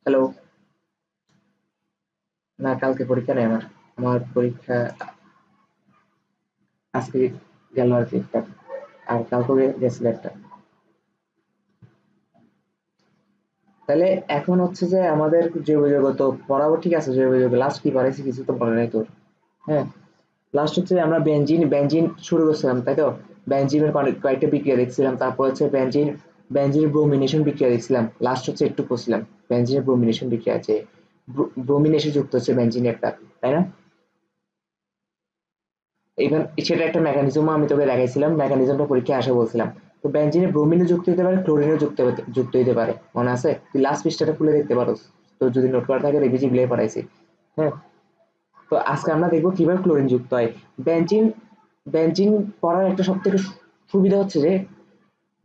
Hello. না, কালকে পরীক্ষা নেই আমার। আমার পরীক্ষা আজকে গেল আর কি একটা, আর কালকে গেছিল একটা। তাহলে এখন হচ্ছে যে আমাদের জৈব যৌগ তো পড়াবো, ঠিক আছে। জৈব যৌগ লাস্ট কি পড়াইছি কিছু তো পড়ে নাই তোর। হ্যাঁ, লাস্ট হচ্ছে আমরা বেনজিন বেনজিন শুরু করছিলাম, তাই তো। বেনজিনের কয়েকটা বিক্রিয়া দেখছিলাম, তারপর হচ্ছে বেনজিন ব্রোমিনেশন বিক্রিয়া দেখছিলাম, লাস্ট হচ্ছে একটু পড়ছিলাম বেনজিনের ব্রোমিনেশন বিক্রিয়া আছে। ব্রোমিন এসে যুক্ত হচ্ছে বেনজিন একটা, তাই না। এবার সেটা একটা মেকানিজম আমি তোকে দেখাইছিলাম, মেকানিজমটা পরীক্ষায় আসে বলছিলাম। তো বেনজিনে ব্রোমিনও যুক্ত হতে পারে, ক্লোরিনও যুক্ত হতে পারে, মনে আছে? তুই লাস্ট পৃষ্ঠাটা খুলে দেখতে পারো, তো যদি নোট করা থাকে দেখবি যেগুলো পড়াইছি। হ্যাঁ, তো আজকে আমরা দেখবো কিভাবে ক্লোরিন যুক্ত হয়। বেনজিন বেনজিন পড়ার একটা সব থেকে সুবিধা হচ্ছে যে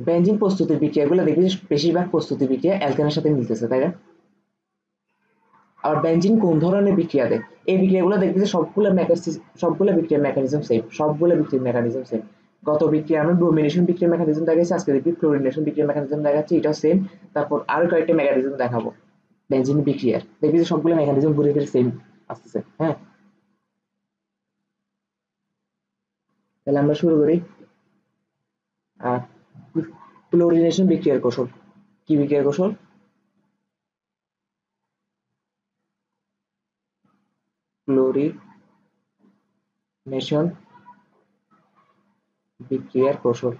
বেনজিন প্রস্তুতির বিক্রিয়াগুলো দেখবি যে বেশিরভাগ প্রস্তুতি বিক্রিয়া অ্যালকেনের সাথে মিলতেছে, তাই না। আবার বেনজিন কোন ধরনের বিক্রিয়া দেয়, এই বিক্রিয়াগুলো দেখবি যে সবগুলো বিক্রিয়ার মেকানিজম সেম, সবগুলো বিক্রিয়ার মেকানিজম সেম। গত বিক্রিয়া আমি ব্রোমিনেশন বিক্রিয়ার মেকানিজম দেখাচ্ছি, আজকে দেখবি ক্লোরিনেশন বিক্রিয়ার মেকানিজম দেখাচ্ছি, এটাও সেম। তারপর আরো কয়েকটা মেকানিজম দেখাবো বেনজিন বিক্রিয়ার, দেখবি যে সবগুলো মেকানিজম ঘুরে ফিরে সেম আসতেছে। হ্যাঁ, তাহলে আমরা শুরু করি। আহ ক্লোরিনেশন বিক্রিয়ার কৌশল। কি বিক্রিয়ার কৌশল? ক্লোরিনেশন বিক্রিয়ার কৌশল।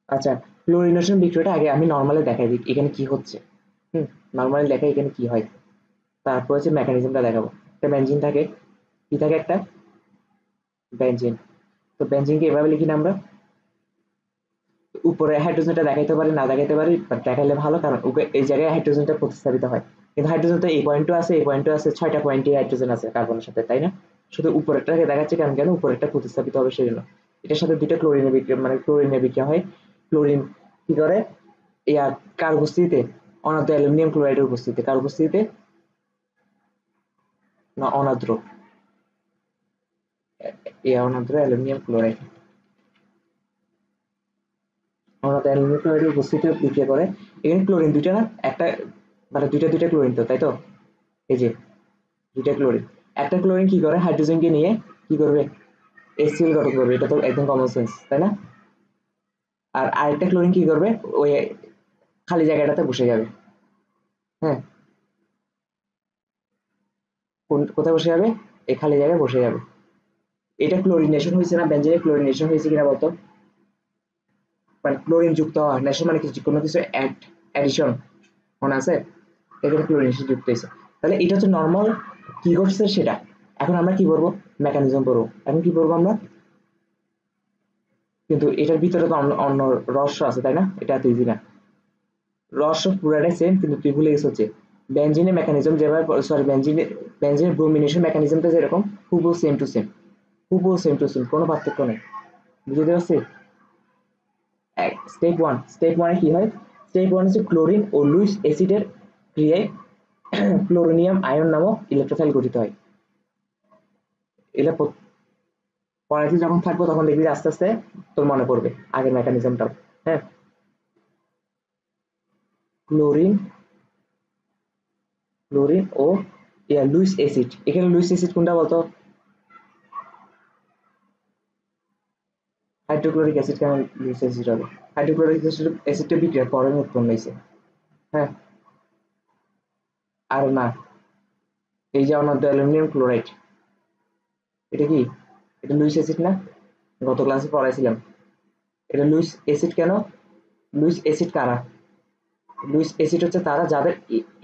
আচ্ছা, ক্লোরিনেশন বিক্রিয়াটা আগে আমি নর্মালি দেখাই দিই এখানে কি হচ্ছে। নর্মালি দেখাই এখানে কি হয়, তারপর হচ্ছে মেকানিজমটা দেখাবো। একটা বেঞ্জিন থাকে, কি থাকে একটা বেঞ্জিন। তো বেঞ্জিনকে এভাবে লিখি না আমরা, উপরে হাইড্রোজেনটা দেখাইতে পারি না দেখাইতে পারি, বাট দেখাইলে ভালো, কারণ এই জায়গায় হাইড্রোজেনটা প্রতিস্থাপিত হয়। কিন্তু হাইড্রোজেন তো এই পয়েন্টও আছে, এই পয়েন্টও আছে, 6টা পয়েন্টে হাইড্রোজেন আছে কার্বনের সাথে, তাই না। শুধু উপরেরটাকে দেখাচ্ছে কারণ কেন উপরেরটা প্রতিস্থাপিত হবে সেই জন্য। এটার সাথে দুইটা ক্লোরিনের বিক্রিয়া, মানে ক্লোরিনের বিক্রিয়া হয়। ক্লোরিন কি করে, ইয়া কার উপস্থিতিতে, অনাদ্র অ্যালুমিনিয়াম ক্লোরাইডের উপস্থিতিতে, কার উপস্থিতিতে, না অনাদ্র, অনাদ্র অ্যালুমিনিয়াম ক্লোরাইড, অনাদ্র অ্যালুমিনিয়াম ক্লোরাইডের উপস্থিতিতে বিক্রিয়া করে। এখানে ক্লোরিন দুইটা না একটা, মানে দুইটা দুইটা ক্লোরিন তো, তাই তো। এই যে দুইটা ক্লোরিন, একটা ক্লোরিন কি করে হাইড্রোজেনকে নিয়ে কি করবে, HCl গঠন করবে, এটা তো একদম কমন সেন্স, তাই না। আর আরেকটা ক্লোরিন কি করবে, ওই খালি জায়গাটাতে বসে যাবে। হ্যাঁ, কোথায় বসে যাবে, এই খালি জায়গায় বসে যাবে। এটা ক্লোরিনেশন হয়েছে না, বেঞ্জিনে ক্লোরিনেশন হয়েছে কিনা বলতো। মানে ক্লোরিন যুক্ত হওয়া, নেশন মানে কিছু কোনো কিছু অ্যাডিশন, মনে আছে, এখানে ক্লোরিনেশন যুক্ত হয়েছে। তাহলে এটা হচ্ছে নর্মাল কি ঘটছে সেটা। এখন আমরা কি করবো, মেকানিজম পড়বো। এখন কি করবো আমরা, কিন্তু এটার ভিতরে তো অন্য অন্য রহস্য আছে, তাই না, এটা এত ইজি না। রহস্য পুরাটাই সেম, কিন্তু তুই ভুলে গেছিস হচ্ছে বেনজিনের মেকানিজম যেভাবে, সরি বেনজিনের ব্রোমিনেশন মেকানিজমটা যেরকম, হুবহু সেম টু সেম, হুবহু সেম টু সেম, কোনো পার্থক্য নেই। বুঝতে পারছি। স্টেপ ওয়ানে কি হয়, স্টেপ ওয়ান হচ্ছে ক্লোরিন ও লুইস অ্যাসিডের ক্রিয়ায় ক্লোরিনিয়াম আয়ন নামক ইলেকট্রোফাইল গঠিত হয়। এটা পড়াইতে যখন থাকবো তখন দেখবি আস্তে আস্তে তোর মনে পড়বে আগের মেকানিজমটাও। হ্যাঁ, ক্লোরিন ক্লোরিন ও লুইস অ্যাসিড, এখানে লুইস অ্যাসিড কোনটা বলতো, হাইড্রোক্লোরিক অ্যাসিড, কেন লুইস অ্যাসিড হবে, হাইড্রোক্লোরিক অ্যাসিডটা বিক্রিয়ার পরে উৎপন্ন হয়েছে। হ্যাঁ, আর না, এই যে অনাদ্য অ্যালুমিনিয়াম ক্লোরাইড, এটা কি, এটা লুইস অ্যাসিড না, গত ক্লাসে পড়াইছিলাম। এটা লুইস অ্যাসিড কেন, লুইস অ্যাসিড কারা, লুইস অ্যাসিড হচ্ছে তারা যাদের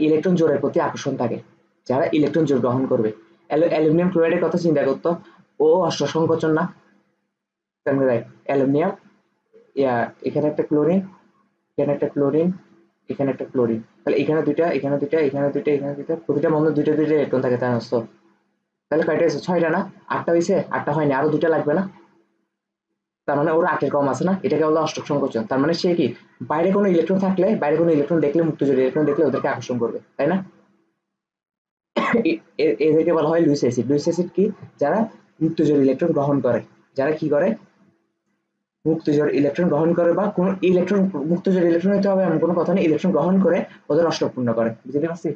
ইলেকট্রন জোড়ের প্রতি আকর্ষণ থাকে, যারা ইলেকট্রন জোড় গ্রহণ করবে। অ্যালুমিনিয়াম ক্লোরাইডের কথা চিন্তা করতো, ও অষ্ট সংকোচন না, অ্যালুমিনিয়াম, ইয়া এখানে একটা ক্লোরিন, এখানে একটা ক্লোরিন, এখানে একটা ক্লোরিন, তাহলে এখানে দুইটা, এখানে দুইটা, এখানে দুইটা, এখানে দুইটা, প্রতিটা মধ্যে দুইটা দুইটা ইলেকট্রন থাকে, তাই না। তাহলে কয়টা হয়েছে, 6টা না, 8টা হয়েছে, 8টা হয়নি, আরো দুইটা লাগবে না। তার মানে ওরা 8-এর কম আছে না, এটাকে বলা অষ্টক সংকোচন। তার মানে সে কি, বাইরে কোনো ইলেকট্রন থাকলে, বাইরে কোনো ইলেকট্রন দেখলে, মুক্ত জোড় ইলেকট্রন দেখলে ওদেরকে আকর্ষণ করবে, তাই না। এদেরকে বলা হয় লুইস অ্যাসিড। লুইস অ্যাসিড কি? যারা মুক্তজোড় ইলেকট্রন গ্রহণ করে, যারা কি করে মুক্তজোড় ইলেকট্রন গ্রহণ করে, বা কোন ইলেকট্রন মুক্তজোড় ইলেকট্রন হতে হবে এমন কোনো কথা নেই, ইলেকট্রন গ্রহণ করে ওদের অষ্টক পূর্ণ করে। বুঝতে পারছি?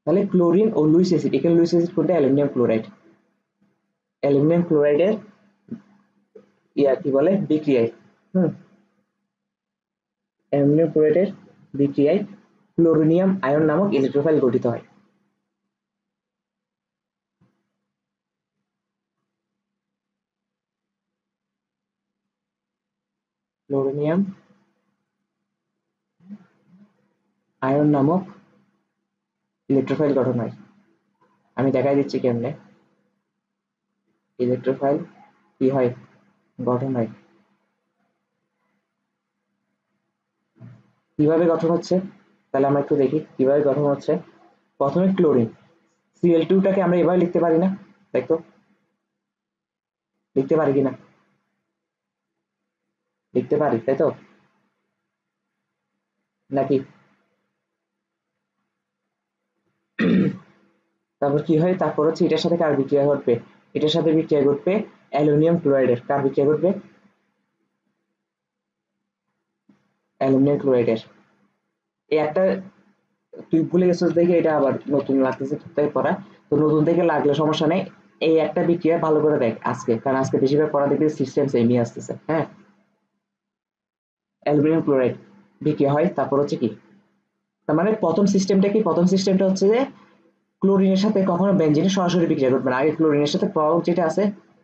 তাহলে ক্লোরিন ও লুইস অ্যাসিড, এখানে লুইস অ্যাসিড কোনটা? Aluminium chloride. অ্যালুমিনিয়াম ক্লোরাইডের কি বলে বিক্রিয়ায়, অ্যালুমিনিয়াম ক্লোরাইডের বিক্রিয়ায় ক্লোরিনিয়াম আয়ন নামক ইলেকট্রোফাইল গঠিত হয়। ক্লোরিনিয়াম আয়ন নামক ইলেকট্রোফাইল গঠন হয়। আমি দেখাই দিচ্ছি কেমনে ইলেকট্রোফাইল কি হয়, গঠন হয়। কিভাবে গঠন হচ্ছে তাহলে আমরা একটু দেখি কিভাবে গঠন হচ্ছে। প্রথমে ক্লোরিন Cl2টাকে আমরা এভাবে লিখতে পারি না? তাই তো, লিখতে পারি কিনা? লিখতে পারি, তাই তো নাকি? তারপর কি হয়, তারপর হচ্ছে এটার সাথে কার বিক্রিয়া ঘটবে? এটার সাথে বিক্রিয়া ঘটবে অ্যালুমিনিয়াম ক্লোরাইডের। কার বিক্রিয়া ঘটবে? অ্যালুমিনিয়াম ক্লোরাইডের। এই একটা তুই ভুলে গেছিস দেখে এটা আবার নতুন লাগতেছে তাই পড়া, তো নতুন থেকে লাগলে সমস্যা নেই। এই একটা বিক্রিয়া ভালো করে দেখ আজকে, কারণ আজকে বেশিরভাগ পড়া দেখবি সিস্টেম সেমই আসতেছে। হ্যাঁ, অ্যালুমিনিয়াম ক্লোরাইড বিক্রিয়া হয়, তারপর হচ্ছে কি, তার মানে প্রথম সিস্টেমটা কি? প্রথম সিস্টেমটা হচ্ছে যে ক্লোরিনের সাথে কখনো বেনজিনে সরাসরি বিক্রিয়া ঘটবে না, আগে ক্লোরিনের সাথে প্রভাবক যেটা আছে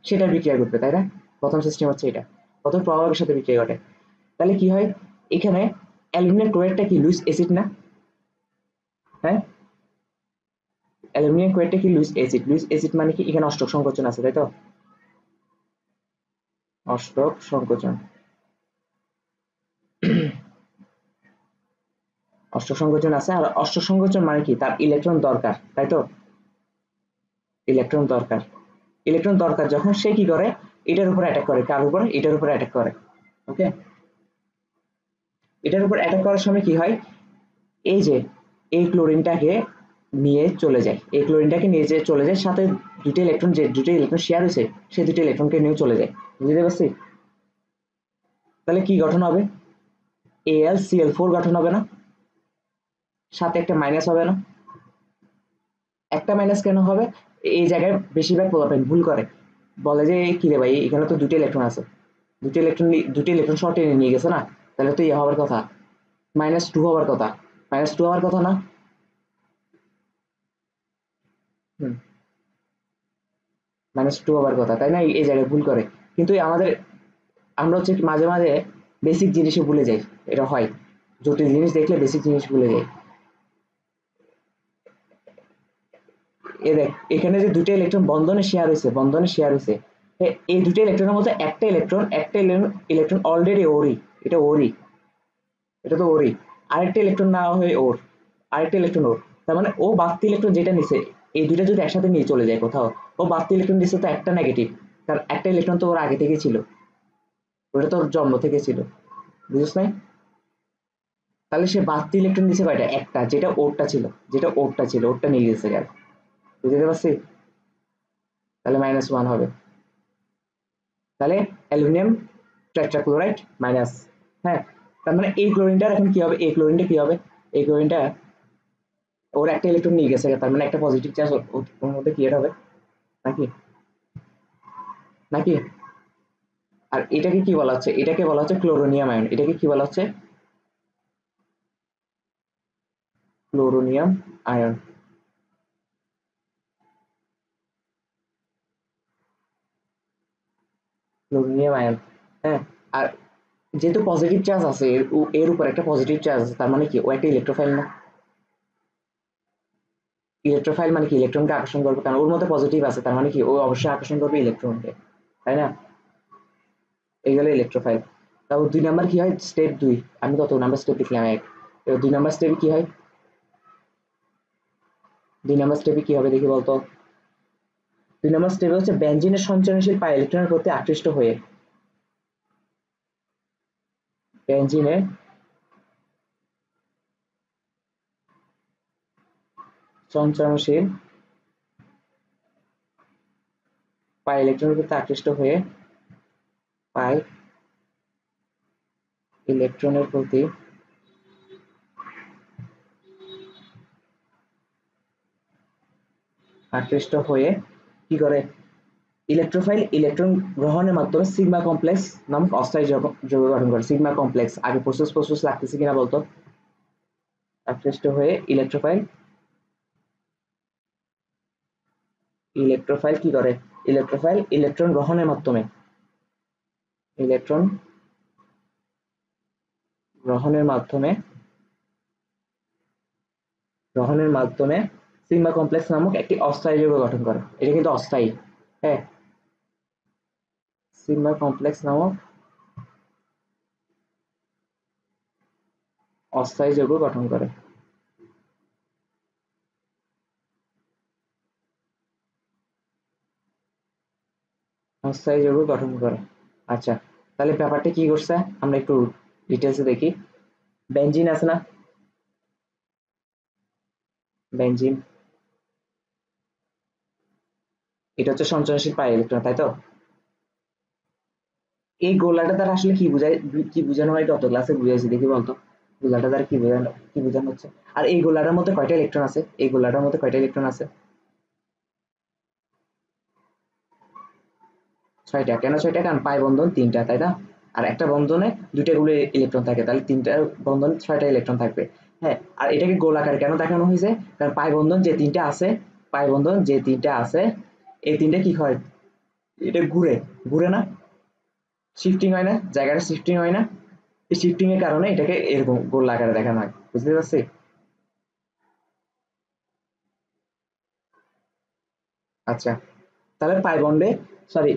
সেটা বিক্রিয়া ঘটবে, তাই না? প্রথম সিস্টেম হচ্ছে এটা, প্রথম প্রভাবকের সাথে বিক্রিয়া ঘটে। তাহলে কি হয় এখানে? অ্যালুমিনিয়াম ক্লোরাইডটা কি লুইস অ্যাসিড না? হ্যাঁ, অ্যালুমিনিয়াম ক্লোরাইডটা কি লুইস অ্যাসিড। লুইস অ্যাসিড মানে কি? এখানে অষ্টক সংকোচন আছে, তাই তো? অষ্টক সংকোচন, অষ্টক সংকোচন আছে। আর অষ্টক সংকোচন মানে কি? তার ইলেকট্রন দরকার, তাই তো? ইলেকট্রন দরকার, ইলেকট্রন দরকার যখন সে কি করে? এটার উপর অ্যাটাক করে। কার উপর? এটার উপর অ্যাটাক করে। ওকে, এটার উপর অ্যাটাক করার সময় কি হয়? এই যে এই ক্লোরিনটাকে নিয়ে চলে যায়, এই ক্লোরিনটাকে নিয়ে যে চলে যায় সাথে দুটো ইলেকট্রন, যে দুটো ইলেকট্রন শেয়ার হয়েছে সেই দুটো ইলেকট্রনকে নিয়ে চলে যায়। বুঝতে পারছি? তাহলে কি গঠন হবে? AlCl4 গঠন হবে না? সাথে একটা মাইনাস হবে না? একটা মাইনাস কেন হবে? এই জায়গায় বেশিরভাগ পোলাপাইন ভুল করে, বলে যে কি রে ভাই এখানে তো দুটো ইলেকট্রন আছে, দুটো ইলেকট্রন শর্ট টেনে নিয়ে গেছে না, তাহলে তো ইয়ে হওয়ার কথা, -2 হওয়ার কথা, -2 হওয়ার কথা না? হুম, -2 হওয়ার কথা, তাই না? এই জায়গায় ভুল করে। কিন্তু আমাদের, আমরা হচ্ছে কি মাঝে মাঝে বেসিক জিনিসে ভুলে যাই, এটা হয়, জটিল জিনিস দেখলে বেসিক জিনিস ভুলে যাই। এ দেখ এখানে যে দুটো ইলেকট্রন বন্ধনে শেয়ার হয়েছে, বন্ধনে শেয়ার হয়েছে, এই দুটো ইলেকট্রনের মধ্যে একটা ইলেকট্রন অলরেডি ওরই, এটা ওরই, এটা তো ওরই, আরেকটা ইলেকট্রন না হয়ে ওর, আরেকটা ইলেকট্রন ওর, তার মানে ও বাড়তি ইলেকট্রন যেটা নিছে, এই দুইটা যদি একসাথে নিয়ে চলে যায় কোথাও, ও বাড়তি ইলেকট্রন নিচ্ছে তো একটা নেগেটিভ, কারণ একটা ইলেকট্রন তো ওর আগে থেকে ছিল, ওটা তো ওর জন্ম থেকে ছিল। বুঝছ নাই? তাহলে সে বাড়তি ইলেকট্রন নিছে কয়টা? একটা, যেটা ওরটা ছিল, যেটা ওরটা ছিল ওরটা নিয়ে গেছে গেল। বুঝতে পারছি? তাহলে -1 হবে। তাহলে অ্যালুমিনিয়াম টেট্রাক্লোরাইড মাইনাস। হ্যাঁ, তার মানে এই ক্লোরিনটার এখন কি হবে? এই ক্লোরিনটা কি হবে? এই ক্লোরিনটা ওর একটা ইলেকট্রন নিয়ে গেছে, তার মানে একটা পজিটিভ চার্জ ওর মধ্যে ক্রিয়েট হবে, নাকি? নাকি? আর এটাকে কি বলা হচ্ছে? এটাকে বলা হচ্ছে ক্লোরোনিয়াম আয়ন। এটাকে কি বলা হচ্ছে? ক্লোরোনিয়াম আয়ন। ক্লোরোনিয়াম আয়ন। হ্যাঁ, আর যেহেতু পজিটিভ চার্জ আছে এর উপর একটা পজিটিভ চার্জ আছে, তার মানে কি ও একটা ইলেকট্রোফাইল না? ইলেকট্রোফাইল মানে কি? ইলেকট্রনকে আকর্ষণ করবে, কারণ ওর মধ্যে পজিটিভ আছে, তার মানে কি ও অবশ্যই আকর্ষণ করবে ইলেকট্রনকে, তাই না? এই গেল ইলেকট্রোফাইল। তারপর 2 নাম্বার কি হয়? স্টেপ 2। আমি কত নাম্বার স্টেপ লিখলাম? 1। এবার 2 নাম্বার স্টেপে কি হয়? 2 নাম্বার স্টেপে কি হবে দেখি বলতো? 2 নাম্বার স্টেপে হচ্ছে বেনজিনের সঞ্চরণশীল পাই ইলেকট্রনের প্রতি আকৃষ্ট হয়ে বেনজিনের সঞ্চয়নশীল পাই ইলেকট্রনের প্রতি আকৃষ্ট হয়ে পাই ইলেকট্রনের প্রতি আকৃষ্ট হয়ে কি করে ইলেকট্রোফাইল ইলেকট্রন গ্রহণের মাধ্যমে সিগমা কমপ্লেক্স নামক অস্থায়ী যৌগ গঠন করে। সিগমা কমপ্লেক্স আগে প্রসেস লাগতেছে কিনা বলতো? আকৃষ্ট হয়ে ইলেকট্রোফাইল কি করে ইলেকট্রোফাইল ইলেকট্রন ইলেকট্রন গ্রহণের মাধ্যমে সিগমা কমপ্লেক্স নামক একটি অস্থায়ী যৌগ গঠন করে। এটা কিন্তু অস্থায়ী। হ্যাঁ, সিগমা কমপ্লেক্স নামক অস্থায়ী যৌগ গঠন করে। অস্থায়ী যৌগ গঠন করে। আচ্ছা, তাহলে ব্যাপারটা কি করছে আমরা একটু ডিটেলসে দেখি। বেনজিন আছে না, বেনজিন, এটা হচ্ছে সঞ্চয়নশীল পাই ইলেকট্রন, তাই তো? এই গোলাটা দ্বারা আসলে কি বোঝানো হয় গত ক্লাসে বুঝাইছি, দেখি বলতো গোলাটা দ্বারা কি বোঝানো হচ্ছে। আর এই গোলাটার মধ্যে কয়টা ইলেকট্রন আছে? এই গোলাটার মধ্যে কয়টা ইলেকট্রন আছে? 6টা। কেন 6টা? কারণ পাই বন্ধন 3টা, তাই না? আর একটা বন্ধনে 2টা করে ইলেকট্রন থাকে, তাহলে 3টা বন্ধনে 6টা ইলেকট্রন থাকবে। হ্যাঁ, আর এটাকে গোলাকার কেন দেখানো হয়েছে? কারণ পাই বন্ধন যে 3টা আছে, এই 3টা কি হয়, এটা ঘুরে ঘুরে না, শিফটিং হয় না, জায়গাটা শিফটিং হয় না, এই শিফটিং এর কারণে এটাকে এরকম গোল আকারে দেখানো হয়। বুঝতে পারছি? আচ্ছা, তাহলে পাই বন্ডে সরি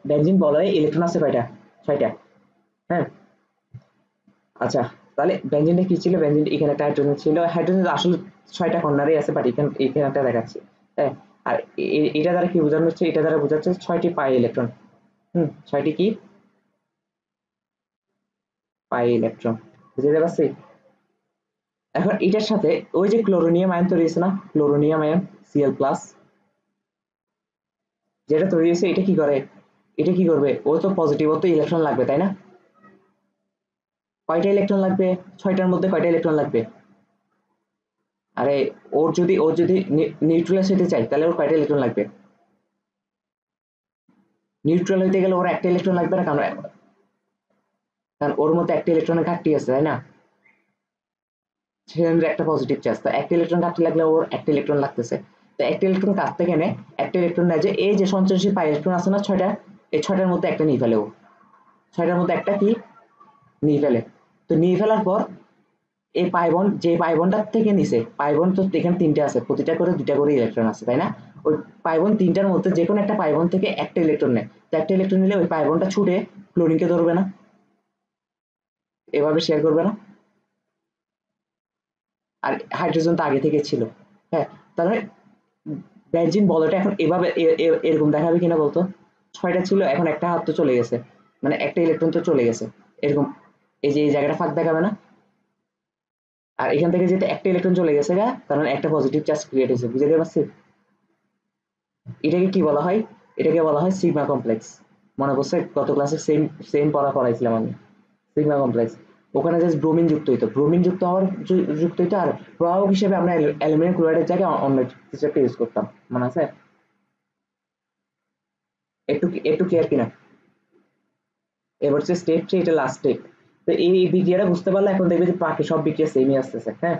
বেনজিন বলয়ে ইলেকট্রন আছে কয়টা? 6টা। হ্যাঁ, আচ্ছা, তাহলে বেনজিনটা কি ছিল? বেনজিন এখানে একটা হাইড্রোজেন ছিল, হাইড্রোজেন আসলে 6টা কর্নারই আছে, বাট এখানে একটা দেখাচ্ছি। হ্যাঁ, আর এটা দ্বারা কি বোঝানো হচ্ছে? এটা দ্বারা বোঝাচ্ছে 6টি পাই ইলেকট্রন। 6টি কি পাই ইলেকট্রন। বুঝতে পারছি? এখন এটার সাথে ওই যে ক্লোরোনিয়াম আয়ন তৈরি হয়েছে না, ক্লোরোনিয়াম আয়ন Cl প্লাস যেটা তৈরি হয়েছে, এটা কি করবে? ও তো পজিটিভ, ও তো ইলেকট্রন লাগবে, তাই না? কয়টা ইলেকট্রন লাগবে? 6টার মধ্যে কয়টা ইলেকট্রন লাগবে? আরে, ওর যদি নিউট্রালাইজ হতে চাই, তাহলে ওর কয়টা ইলেকট্রন লাগবে? নিউট্রাল হইতে গেলে ওর একটা ইলেকট্রন লাগবে না? কারণ ওর মধ্যে একটা ইলেকট্রনের ঘাটতি আছে, তাই না? সেখানে একটা পজিটিভ চার্জ, তো একটা ইলেকট্রন ঘাটতি লাগলে ওর একটা ইলেকট্রন লাগতেছে। তো একটা ইলেকট্রন কাটতে গেলে একটা ইলেকট্রন নেয়, যে এই যে সঞ্চয়নশীল পাই ইলেকট্রন আছে না 6টা, এই 6টার মধ্যে একটা নিয়ে ফেলে ও। 6টার মধ্যে একটা কি নিয়ে ফেলে। তো নিয়ে ফেলার পর এই পাইবনটার থেকে নিচে পাইবন তো এখানে 3টে আছে, প্রতিটা করে 2টা করে ইলেকট্রন আছে, তাই না? ওই পাইবন 3টার মধ্যে যে কোনো একটা পাইবন থেকে একটা ইলেকট্রন নেয়, তো একটা ইলেকট্রন নিলে ওই পাইবনটা ছুটে ক্লোরিনকে ধরবে না, এভাবে শেয়ার করবে না। আর হাইড্রোজেন তো আগে থেকে ছিল। হ্যাঁ, তাহলে বেনজিন বলটা এখন এভাবে এরকম দেখাবে কিনা বলতো? 6টা ছিল, এখন একটা হাত তো চলে গেছে, মানে একটা ইলেকট্রন তো চলে গেছে, এরকম। এই যে এই জায়গাটা ফাঁক দেখাবে না? আর এখান থেকে যেহেতু একটা ইলেকট্রন চলে গেছে গা, তার মানে একটা পজিটিভ চার্জ ক্রিয়েট হয়েছে। বুঝতে পারছি? এটাকে কি বলা হয়? এটাকে বলা হয় সিগমা কমপ্লেক্স। মনে পড়ছে? গত ক্লাসে সেম সেম পড়াইছিলাম আমি। Sigma complex. ওখানে জাস্ট ব্রোমিন যুক্ত হইতো, আর প্রভাবক হিসেবে আমরা অ্যালুমিনিয়াম ক্লোরাইডের জায়গায় অন্য কিছু একটা ইউজ করতাম। মনে আছে? একটু একটু ক্লিয়ার কিনা? এবার হচ্ছে স্টেপ 3, এটা লাস্ট স্টেপ। তো এই বিক্রিয়াটা বুঝতে পারলে এখন দেখবে যে বাকি সব বিক্রিয়া সেমই আসতেছে। হ্যাঁ,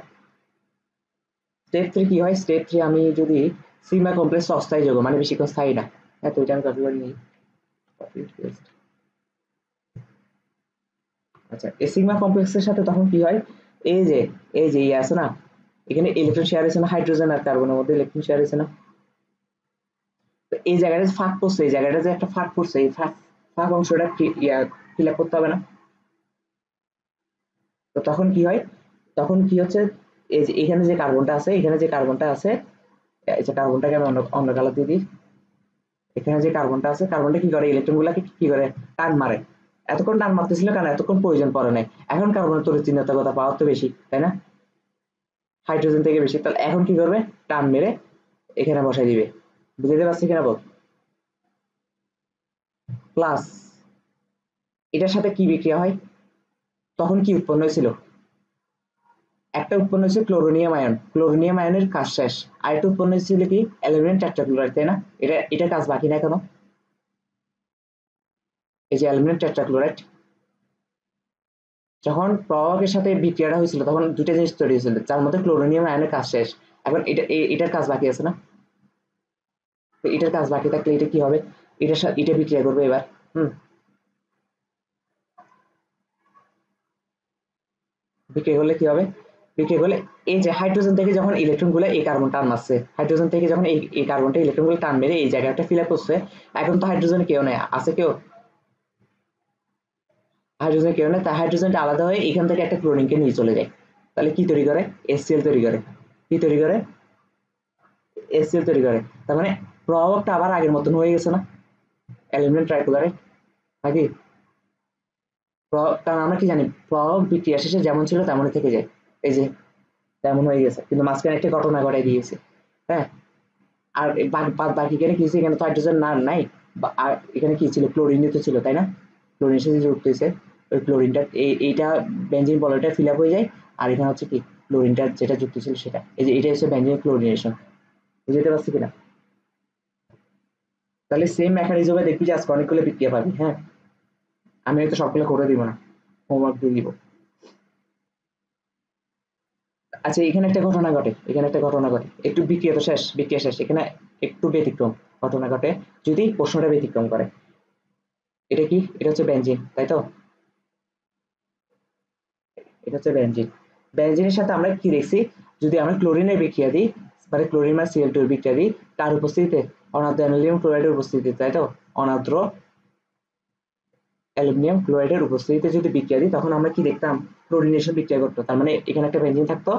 স্টেপ 3 কি হয়? স্টেপ 3 আমি যদি সিগমা কমপ্লেক্স অস্থায়ী যৌগ, মানে বেশিক্ষণ স্থায়ী না। হ্যাঁ, তো এটা আমি কপি করে নিই। Copy paste. আচ্ছা, এই সিগমা কমপ্লেক্সের সাথে তখন কি হয়? এই যে ইয়ে আছে না, এখানে ইলেকট্রন শেয়ার হয়েছে না, হাইড্রোজেন আর কার্বনের মধ্যে ইলেকট্রন শেয়ার হয়েছে না? তো এই জায়গাটা যে ফাঁক পড়ছে, এই জায়গাটা যে একটা ফাঁক পড়ছে, এই ফাঁক ফাঁক অংশটা ফিল আপ করতে হবে না? তো তখন কি হয়? তখন কি হচ্ছে, এই যে এখানে যে কার্বনটা আছে, এই যে কার্বনটাকে আমি অন্য কালার দিয়ে দিই। এখানে যে কার্বনটা আছে, কার্বনটা কি করে? ইলেকট্রন গুলাকে কি করে? টান মারে। এতক্ষণ টান মারতেছিল কারণ এতক্ষণ প্রয়োজন পড়ে নাই। এখন কার্বনের তড়িৎ চিহ্নতা পাওয়ার তো বেশি, তাই না? হাইড্রোজেন থেকে বেশি, তাহলে এখন কি করবে, টান মেরে এখানে বসাই দিবে। বুঝতে পারছি কিনা বল? প্লাস এটার সাথে কি বিক্রিয়া হয়, তখন কি উৎপন্ন হয়েছিল, একটা উৎপন্ন হয়েছে ক্লোরোনিয়াম আয়ন, ক্লোরোনিয়াম আয়নের কাজ শেষ। আরেকটা উৎপন্ন হয়েছিল কি অ্যালুমিনিয়াম টেট্রাক্লোরাইড, তাই না? এটা কাজ বাকি না কেন? এই যে অ্যালুমিনিয়াম টেট্রাক্লোরাইড যখন প্রভাবকের সাথে বিক্রিয়াটা হয়েছিল তখন দুটো জিনিস তৈরি হয়েছিল, যার মধ্যে ক্লোরোনিয়াম আয়নের কাজ শেষ। এখন এটার কাজ বাকি আছে না? তো এটার কাজ বাকি থাকলে এটা কি হবে, এটার সাথে এটা বিক্রিয়া করবে এবার। হুম, বিক্রিয়া করলে কি হবে, বিক্রিয়া করলে এই যে হাইড্রোজেন থেকে যখন ইলেকট্রন গুলো এই কার্বন টান মারছে, হাইড্রোজেন থেকে যখন এই কার্বনটা ইলেকট্রন গুলো টান মেরে এই জায়গাটা ফিল আপ করছে, এখন তো হাইড্রোজেন কেউ নেই, আছে কেউ? হাইড্রোজেন কেউ নেই, তাই হাইড্রোজেনটা আলাদা হয়ে এখান থেকে একটা ক্লোরিনকে নিয়ে চলে যায়। তাহলে কি তৈরি করে, এসসিএল তৈরি করে। কি তৈরি করে, এসসিএল তৈরি করে। তার মানে প্রভাবকটা আবার আগের মতন হয়ে গেছে না, অ্যালুমিনিয়াম ট্রাইক্লোরাইড নাকি? কারণ আমরা কি জানি, প্রভাবক বিক্রিয়া শেষে যেমন ছিল তেমনই থেকে যায়। এই যে তেমন হয়ে গেছে, কিন্তু মাঝখানে একটা ঘটনা ঘটাই দিয়েছে। হ্যাঁ, আর বাকি এখানে কি হয়েছে, এখানে তো হাইড্রোজেন না নাই, আর এখানে কি ছিল, ক্লোরিন তো ছিল, তাই না? ক্লোরিনের সাথে যুক্ত হয়েছে, ওই ক্লোরিনটা এইটা বেঞ্জিন বলয়টা ফিল আপ হয়ে যায়। আর এখানে হচ্ছে কি ক্লোরিনটা যেটা যুক্ত ছিল সেটা, এই যে এটা হচ্ছে বেঞ্জিন ক্লোরিনেশন। বুঝতে পারছি কিনা? তাহলে সেম মেকানিজমে দেখবি যে আজকে অনেকগুলো বিক্রিয়া পাবি। হ্যাঁ, আমি হয়তো সবগুলো করে দিব না, হোমওয়ার্ক দিয়ে দিব। আচ্ছা, এখানে একটা ঘটনা ঘটে, এখানে একটা ঘটনা ঘটে, একটু বিক্রিয়া তো শেষ, বিক্রিয়া শেষ, এখানে একটু ব্যতিক্রম ঘটনা ঘটে, যদি প্রশ্নটা ব্যতিক্রম করে। এটা কি, এটা হচ্ছে বেনজিন, তাই তো? এটা হচ্ছে বেনজিন। বেনজিনের সাথে আমরা কি দেখছি, যদি আমরা ক্লোরিনের বিক্রিয়া দিই, মানে ক্লোরিন বা সিএল2 এর বিক্রিয়া দিই, তার উপস্থিতিতে অনাদ্র অ্যালুমিনিয়াম ক্লোরাইডের উপস্থিতিতে, তাই তো? অনাদ্র অ্যালুমিনিয়াম ক্লোরাইডের উপস্থিতিতে যদি বিক্রিয়া দিই, তখন আমরা কি দেখতাম, ক্লোরিনেশন বিক্রিয়া করতো। তার মানে এখানে একটা বেনজিন থাকতো,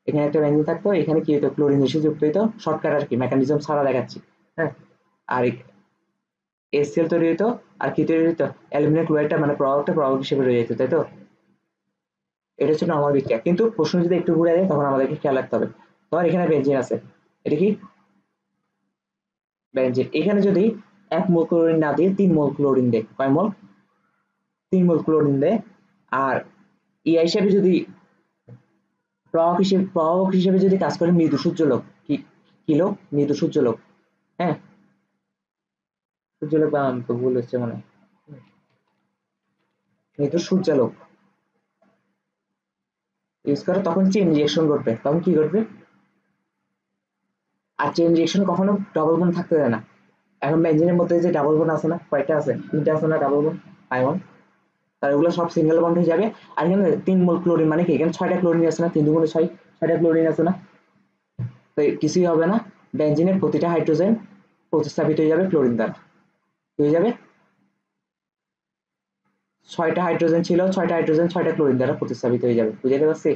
এখানে একটা বেনজিন থাকতো, এখানে কি হতো, ক্লোরিনেশন যুক্ত হইতো। শর্টকাট আর কি, মেকানিজম ছাড়া দেখাচ্ছি। হ্যাঁ, আর এসিএল তৈরি হইতো, আর কি তৈরি হইতো, অ্যালুমিনিয়াম ক্লোরাইডটা মানে প্রভাবকটা প্রভাবক হিসেবে রয়ে যেত, তাই তো? এটা হচ্ছে নরমাল বিক্রিয়া, কিন্তু প্রশ্ন যদি একটু ঘুরে যায় তখন আমাদেরকে খেয়াল রাখতে হবে। তোমার এখানে বেনজিন আছে, এটা কি বেনজিন, এখানে যদি 1 মোল ক্লোরিন না দিয়ে 3 মোল ক্লোরিন দেয়, কয় মোল, 3 মোল ক্লোরিন দেয়। আর ইয়া হিসেবে যদি প্রভাবক হিসেবে যদি কাজ করে মৃদু সূর্যলোক, কি কিলো মৃদু সূর্যলোক। হ্যাঁ, সূর্যলোক বা তো ভুল হচ্ছে মনে হয়, মৃদু সূর্যালোক ইউজ করে, তখন চেইন রিঅ্যাকশন ঘটবে, তখন কি ঘটবে, আর চেইন রিঅ্যাকশন কখনো ডবল বন্ড থাকতে দেয় না। এখন বেঞ্জিনের মধ্যে যে ডাবল বন্ড আছে না, কয়টা আছে, 3টা আছে না ডাবল বন্ড, আয়ন, তার ওগুলো সব সিঙ্গেল বন্ড হয়ে যাবে। আর এখানে 3 মোল ক্লোরিন মানে কি, এখানে 6টা ক্লোরিন আছে না, 3 × 6, 6টা ক্লোরিন আছে না, তো কিছুই হবে না। বেঞ্জিনের প্রতিটা হাইড্রোজেন প্রতিস্থাপিত হয়ে যাবে ক্লোরিন দ্বারা, হয়ে যাবে 6টা হাইড্রোজেন ছিল, 6টা হাইড্রোজেন 6টা ক্লোরিন দ্বারা প্রতিস্থাপিত হয়ে যাবে। বুঝতে পারছি?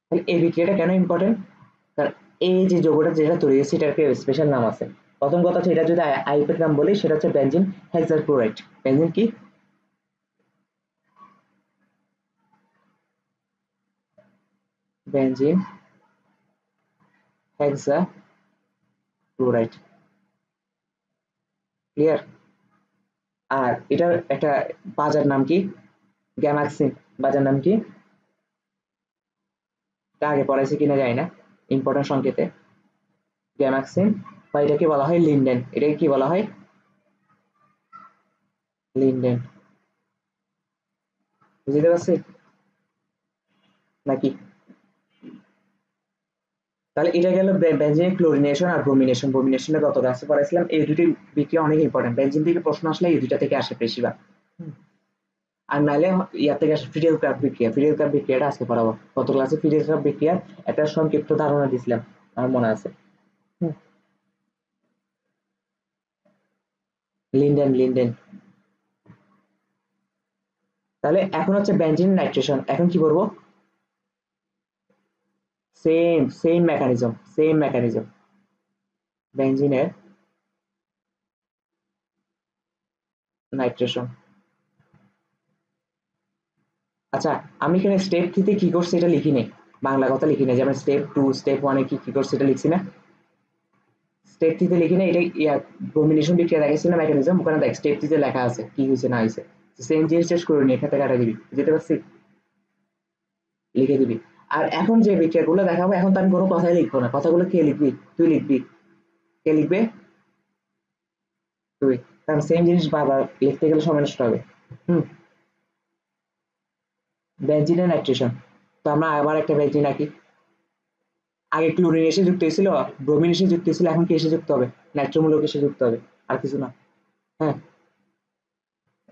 তাহলে এই বিক্রিয়াটা কেন ইম্পর্টেন্ট, কারণ এই যে যৌগটা যেটা তৈরি হয়েছে এটার একটা স্পেশাল নাম আছে। প্রথম কথা হচ্ছে, এটা যদি আইউপিএক নাম বলি, সেটা হচ্ছে বেনজিন হেক্সাক্লোরাইড। বেনজিন কি, বেনজিন হেক্সাক্লোরাইড। ক্লিয়ার? আর এটার একটা বাজার নাম কি, গ্যামাক্সিন। বাজার নাম কি, তা আগে পড়াইছে কিনা জানি না, ইম্পর্টেন্ট সংকেতে গ্যামাক্সিন, বা এটাকে বলা হয় লিন্ডেন। এটাকে কি বলা হয়, লিন্ডেন। বুঝতে পারছি নাকি? তাহলে এটা গেল বেনজিনের ক্লোরিনেশন আর ব্রোমিনেশন। ব্রোমিনেশনের গত ক্লাসে পড়াইছিলাম, এই দুটি বিক্রিয়া অনেক ইম্পর্টেন্ট, বেনজিন থেকে প্রশ্ন আসলে এই দুইটা থেকে আসে বেশিরভাগ। আর নাহলে ইয়ার থেকে আসে ফিডেল ক্রাফট বিক্রিয়া। ফিডেল ক্রাফট বিক্রিয়াটা আজকে পড়াবো। গত ক্লাসে ফিডেল ক্রাফট বিক্রিয়ার একটা সংক্ষিপ্ত ধারণা দিছিলাম, আমার মনে আছে। Lindane, lindane. তাহলে এখন হচ্ছে বেনজিন নাইট্রেশন, এখন কি করবো, same same mechanism, same mechanism, বেনজিনের নাইট্রেশন। আচ্ছা, আমি এখানে স্টেপ থ্রিতে কি করছি এটা লিখি নেই, বাংলা কথা লিখি না, যেমন স্টেপ 2 স্টেপ 1 এ কি কি করছে এটা লিখছি না, স্টেপ 3 তে লিখি না, এটা ব্রোমিনেশন বিক্রিয়া দেখাইছি না মেকানিজম, ওখানে দেখ স্টেপ 3 তে লেখা আছে কি হয়েছে না হয়েছে, সেম জিনিস শেষ করে নি, এখানে কাটা দিবি, যেতে পারছি, লিখে দিবি। আর এখন যে বিক্রিয়াগুলো দেখাবো, এখন তো আমি কোনো কথাই লিখবো না, কথাগুলো কে লিখবি, তুই লিখবি, কে লিখবে, তুই, কারণ সেম জিনিস বারবার লিখতে গেলে সময় নষ্ট হবে। হুম, বেনজিনের নাইট্রেশন, তো আমরা আবার একটা বেনজিন আঁকি, আগে ক্লোরিন এসে যুক্ত হয়েছিল, ব্রোমিন এসে যুক্ত হয়েছিল, এখন কি এসে যুক্ত হবে, নাইট্রোমূলক এসে যুক্ত হবে, আর কিছু না। হ্যাঁ,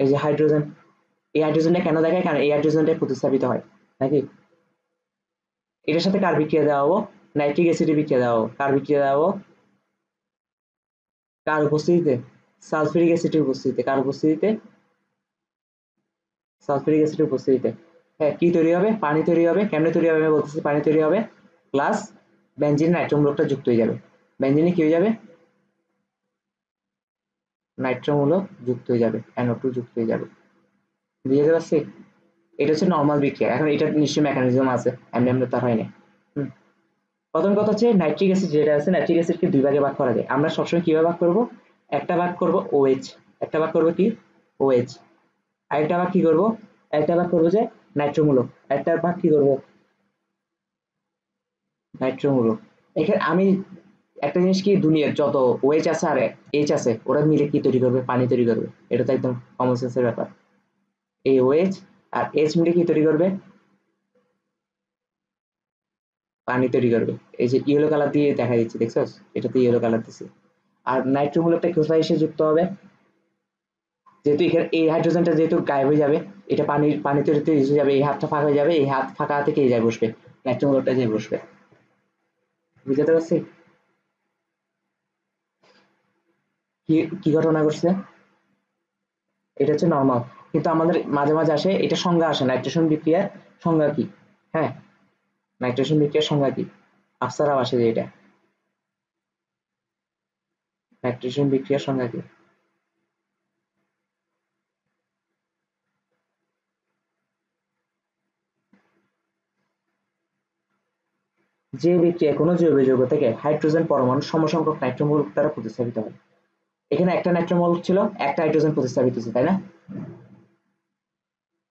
এই যে হাইড্রোজেন, এই হাইড্রোজেনটা কেন দেখায়, কারণ এই হাইড্রোজেনটা প্রতিস্থাপিত হয় নাকি, এটার সাথে কার বিক্রিয়া দেওয়া হবো, নাইট্রিক অ্যাসিডের বিক্রিয়া দেওয়া হবো, কার বিক্রিয়া দেওয়া হবো, কার উপস্থিতিতে, সালফিউরিক অ্যাসিডের উপস্থিতিতে, কার উপস্থিতিতে, সালফিউরিক অ্যাসিডের উপস্থিতিতে। হ্যাঁ, কি তৈরি হবে, পানি তৈরি হবে, কেমনে তৈরি হবে আমি বলতেছি, পানি তৈরি হবে, প্লাস বেনজিন নাইট্রোমূলকটা যুক্ত হয়ে যাবে, বেনজিনে কি হয়ে যাবে, নাইট্রোমূলক যুক্ত হয়ে যাবে, NO2 যুক্ত হয়ে যাবে, বুঝতে পারছি, এটা হচ্ছে নর্মাল বিক্রিয়া। এখন এটা নিশ্চয়ই মেকানিজম আছে, এমনি এমনি তার হয় না। হুম, প্রথম কথা হচ্ছে নাইট্রিক অ্যাসিড যেটা আছে, নাইট্রিক অ্যাসিডকে দুই ভাগে ভাগ করা যায়, আমরা সবসময় কিভাবে ভাগ করব, একটা ভাগ করব OH, একটা ভাগ করব কি OH, আরেকটা ভাগ কি করব, একটা ভাগ করব যে নাইট্রোমূলক, একটা ভাগ কি করব নাইট্রোমূলক। এখানে আমি একটা জিনিস কি, দুনিয়ার যত OH আছে আর H আছে ওরা মিলে কি তৈরি করবে, পানি তৈরি করবে, এটা তো একদম কমন সেন্সের ব্যাপার, এই OH আর H মিলে কি তৈরি করবে, পানি তৈরি করবে, এই যে ইয়েলো কালার দিয়ে দেখা দিচ্ছে দেখছস, এটাতে ইয়েলো কালার দিচ্ছে। আর নাইট্রোমূলকটা কোথায় এসে যুক্ত হবে, যেহেতু এখানে এই হাইড্রোজেনটা যেহেতু গায়েব হয়ে যাবে, এটা পানি তৈরিতে ইউজ হয়ে যাবে, এই হাতটা ফাঁকা হয়ে যাবে, এই হাত ফাঁকা হাতে কে যায় বসবে, নাইট্রোমূলকটা যায় বসবে, বুঝতে পারছি কি কি ঘটনা ঘটছে, এটা হচ্ছে নর্মাল। কিন্তু আমাদের মাঝে মাঝে আসে, এটা সংজ্ঞা আসে, নাইট্রেশন বিক্রিয়ার সংজ্ঞা কি, হ্যাঁ, নাইট্রেশন বিক্রিয়ার সংজ্ঞা কি, আফসারাও আসে যে এটা, নাইট্রেশন বিক্রিয়ার সংজ্ঞা কি, যে বিক্রিয়া কোনো জৈব যৌগ থেকে হাইড্রোজেন পরমাণু সমসংখ্যক নাইট্রোমূলক দ্বারা প্রতিস্থাপিত হয়, এখানে একটা নাইট্রোমূলক ছিল, একটা হাইড্রোজেন প্রতিস্থাপিত হচ্ছে, তাই না,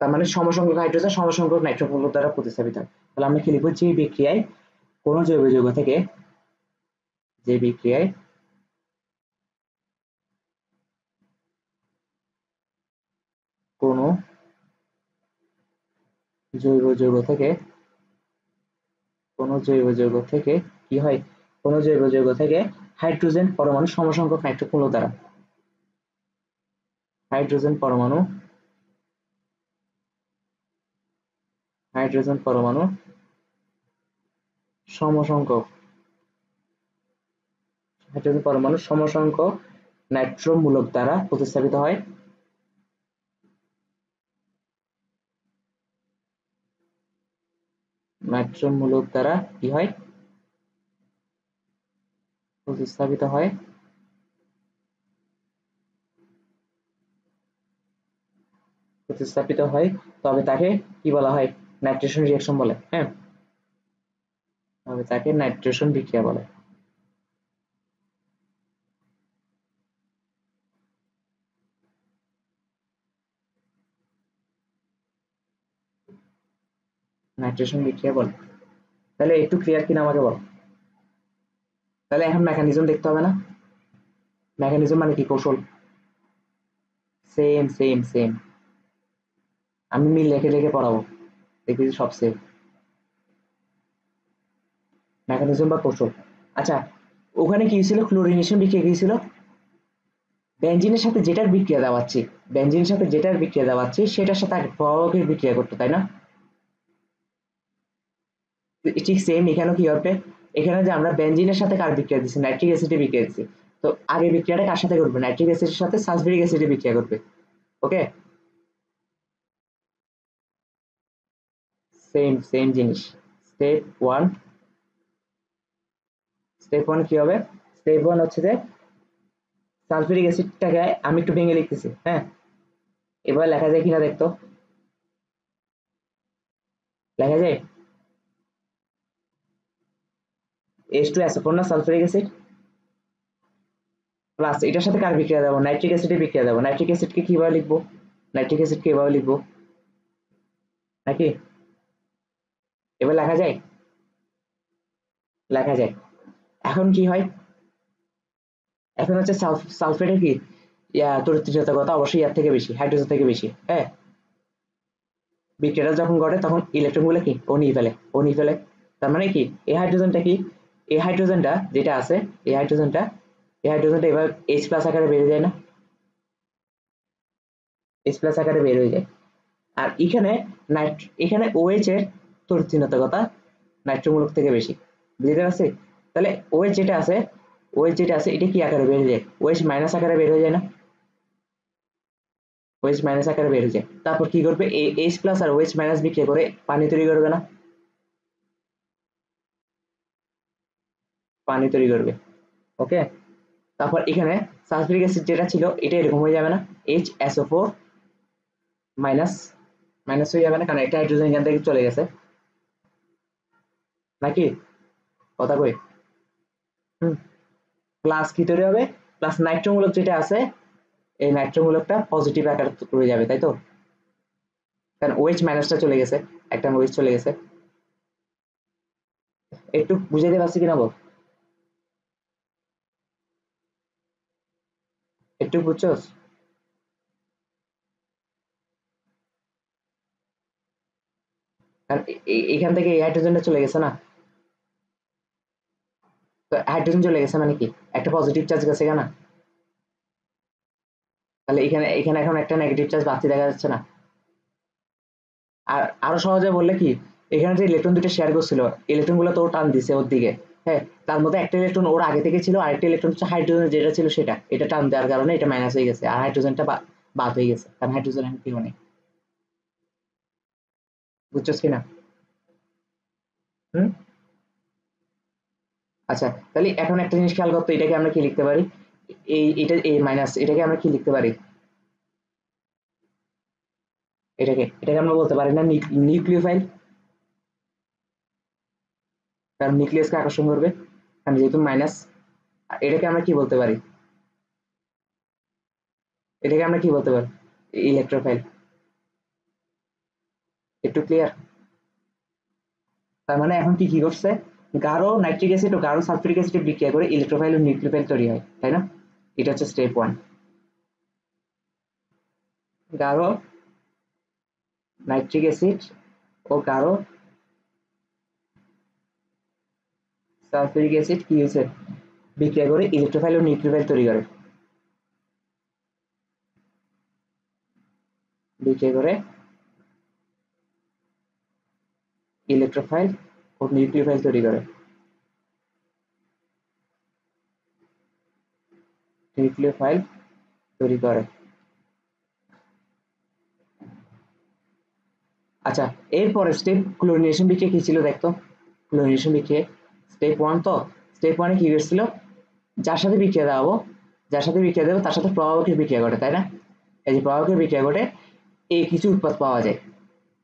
তার মানে সমসংখ্যক হাইড্রোজেন সমসংখ্যক নাইট্রোমূলক দ্বারা প্রতিস্থাপিত হয়। তাহলে আমরা কি লিখবো, যে বিক্রিয়ায় কোনো জৈব যৌগ থেকে, যে বিক্রিয়ায় কোনো জৈব যৌগ থেকে, কোনো জৈব যৌগ থেকে কি হয়, কোনো জৈব যৌগ থেকে হাইড্রোজেন পরমাণু সমসংখ্যক নাইট্রোমূলক দ্বারা, হাইড্রোজেন পরমাণু, হাইড্রোজেন পরমাণু সমসংখ্যক, হাইড্রোজেন পরমাণু সমসংখ্যক নাইট্রোমূলক দ্বারা প্রতিস্থাপিত হয়, নাইট্রোমূলক দ্বারা কি হয়, প্রতিস্থাপিত হয়, প্রতিস্থাপিত হয়, তবে তাকে কি বলা হয়, নাইট্রেশন রিঅ্যাকশন বলে, হ্যাঁ, তবে তাকে নাইট্রেশন বিক্রিয়া বলে, নাইট্রেশন বিক্রিয়া বলে। তাহলে একটু ক্লিয়ার কিনা আমাকে বল, তাহলে এখন মেকানিজম দেখতে হবে না, মেকানিজম মানে কি, কৌশল, সেম সেম সেম, আমি মিল রেখে রেখে পড়াবো, দেখবি যে সব সেম, মেকানিজম বা কৌশল। আচ্ছা, ওখানে কি ছিল, ক্লোরিনেশন বিক্রিয়া কি ছিল, বেনজিনের সাথে যেটার বিক্রিয়া দেওয়াচ্ছি, বেনজিনের সাথে যেটার বিক্রিয়া দেওয়াচ্ছি সেটার সাথে আগে প্রভাবকের বিক্রিয়া করতো, তাই না, ঠিক সেম এখানেও কি হবে, এখানে যে আমরা বেনজিনের সাথে কার বিক্রিয়া দিচ্ছি, নাইট্রিক অ্যাসিডে বিক্রিয়া দিচ্ছি, তো আগে বিক্রিয়াটা কার সাথে করবে, নাইট্রিক অ্যাসিডের সাথে সালফিউরিক অ্যাসিডে বিক্রিয়া করবে, ওকে, সেম সেম জিনিস, স্টেপ ওয়ান, স্টেপ ওয়ান কি হবে, স্টেপ ওয়ান হচ্ছে যে সালফিউরিক অ্যাসিডটাকে আমি একটু ভেঙে লিখতেছি, হ্যাঁ, এবার লেখা যায় কিনা দেখতো, লেখা যায়, H2SO4 না সালফিউরিক অ্যাসিড, প্লাস এটার সাথে কার বিক্রিয়া দেবো, নাইট্রিক অ্যাসিডে বিক্রিয়া দেবো। নাইট্রিক অ্যাসিডকে কিভাবে লিখবো, নাইট্রিক অ্যাসিডকে এভাবে লিখবো নাকি, এবার লেখা যায়, লেখা যায়। এখন কি হয়, এখন হচ্ছে সালফেটের কি তড়িৎচুম্বকতা অবশ্যই এর থেকে বেশি, হাইড্রোজেন থেকে বেশি। হ্যাঁ, বিক্রিয়াটা যখন ঘটে তখন ইলেকট্রনগুলো কি ও নিয়ে ফেলে, ও নিয়ে ফেলে। তার মানে কি এই হাইড্রোজেনটা কি, এই হাইড্রোজেনটা যেটা আছে, এই হাইড্রোজেনটা, এই হাইড্রোজেনটা এবার H প্লাস আকারে বেড়ে যায় না, H প্লাস আকারে বের হয়ে যায়। আর এখানে এখানে OH এর তড়িৎচুম্বকতা নাইট্রোমূলক থেকে বেশি, বুঝতে পারছি? তাহলে OH যেটা আছে, OH যেটা আছে এটা কি আকারে বের হয়ে যায়, OH মাইনাস আকারে বের হয়ে যায় না, OH মাইনাস আকারে বের হয়ে যায়। তারপর কি করবে, H প্লাস আর OH মাইনাস বিক্রিয়া করে পানি তৈরি করবে না, পানি তৈরি করবে। ওকে, তারপর এখানে সালফিউরিক অ্যাসিড যেটা ছিল এটা এরকম হয়ে যাবে না, HSO4 মাইনাস, মাইনাস হয়ে যাবে না, কারণ একটা হাইড্রোজেন এখান থেকে চলে গেছে নাকি, কথা কই? হুম, প্লাস কি তৈরি হবে, প্লাস নাইট্রোমূলক যেটা আছে এই নাইট্রোমূলকটা পজিটিভ আকারে হয়ে যাবে, তাই তো? কারণ OH মাইনাসটা চলে গেছে, একটা OH চলে গেছে। একটু বুঝাইতে পারছি কিনা বল, একটু বুঝছস? কারণ এখান থেকে এই হাইড্রোজেনটা চলে গেছে না, তো হাইড্রোজেন চলে গেছে মানে কি একটা পজিটিভ চার্জ গেছে না, তাহলে এখানে এখানে এখন একটা নেগেটিভ চার্জ বাড়তি দেখা যাচ্ছে না। আর আরো সহজে বললে কি, এখানে যে ইলেকট্রন দুটো শেয়ার করছিল, ইলেকট্রন গুলো তো ও টান দিছে ওর দিকে। হ্যাঁ, তার মধ্যে একটা ইলেকট্রন ওর আগে থেকে ছিল, আরেকটা ইলেকট্রন হচ্ছে হাইড্রোজেন যেটা ছিল সেটা, এটা টান দেওয়ার কারণে এটা মাইনাস হয়ে গেছে, আর হাইড্রোজেনটা বাদ হয়ে গেছে, কারণ হাইড্রোজেন এখন কেউ নেই। বুঝছস কিনা? হুম, আচ্ছা, তাহলে এখন একটা জিনিস খেয়াল করতো, এটাকে আমরা কি লিখতে পারি, এটা এই মাইনাস, এটাকে আমরা কি লিখতে পারি, এটাকে আমরা বলতে পারি না নিউক্লিওফাইল, কারণ নিউক্লিয়াসকে আকর্ষণ করবে, কারণ যেহেতু মাইনাস। এটাকে আমরা কি বলতে পারি, এটাকে আমরা কি বলতে পারি, ইলেকট্রোফাইল। একটু ক্লিয়ার? তার মানে এখন কি কি করছে, গাঢ় নাইট্রিক অ্যাসিড ও গাঢ় সালফিউরিক অ্যাসিড বিক্রিয়া করে ইলেকট্রোফাইল ও নিউক্লিওফাইল তৈরি হয়, তাই না? এটা হচ্ছে স্টেপ 1। গাঢ় নাইট্রিক অ্যাসিড ও গাঢ় সালফিউরিক অ্যাসিড কি হয়েছে, বিক্রিয়া করে ইলেকট্রোফাইল ও নিউক্লিওফাইল তৈরি করে, বিক্রিয়া করে ইলেকট্রোফাইল ও নিউক্লিওফাইল তৈরি করে, নিউক্লিওফাইল তৈরি করে। আচ্ছা, এরপরে স্টেপ ক্লোরিনেশন বিক্রিয়া কি ছিল দেখতো, ক্লোরিনেশন বিক্রিয়া স্টেপ 1, তো স্টেপ 1 এ কি হয়েছিল, যার সাথে বিক্রিয়া দেওয়াবো, যার সাথে বিক্রিয়া দেবো তার সাথে প্রভাবকের বিক্রিয়া ঘটে, তাই না? এই যে প্রভাবকের বিক্রিয়া ঘটে, এই কিছু উৎপাদ পাওয়া যায়,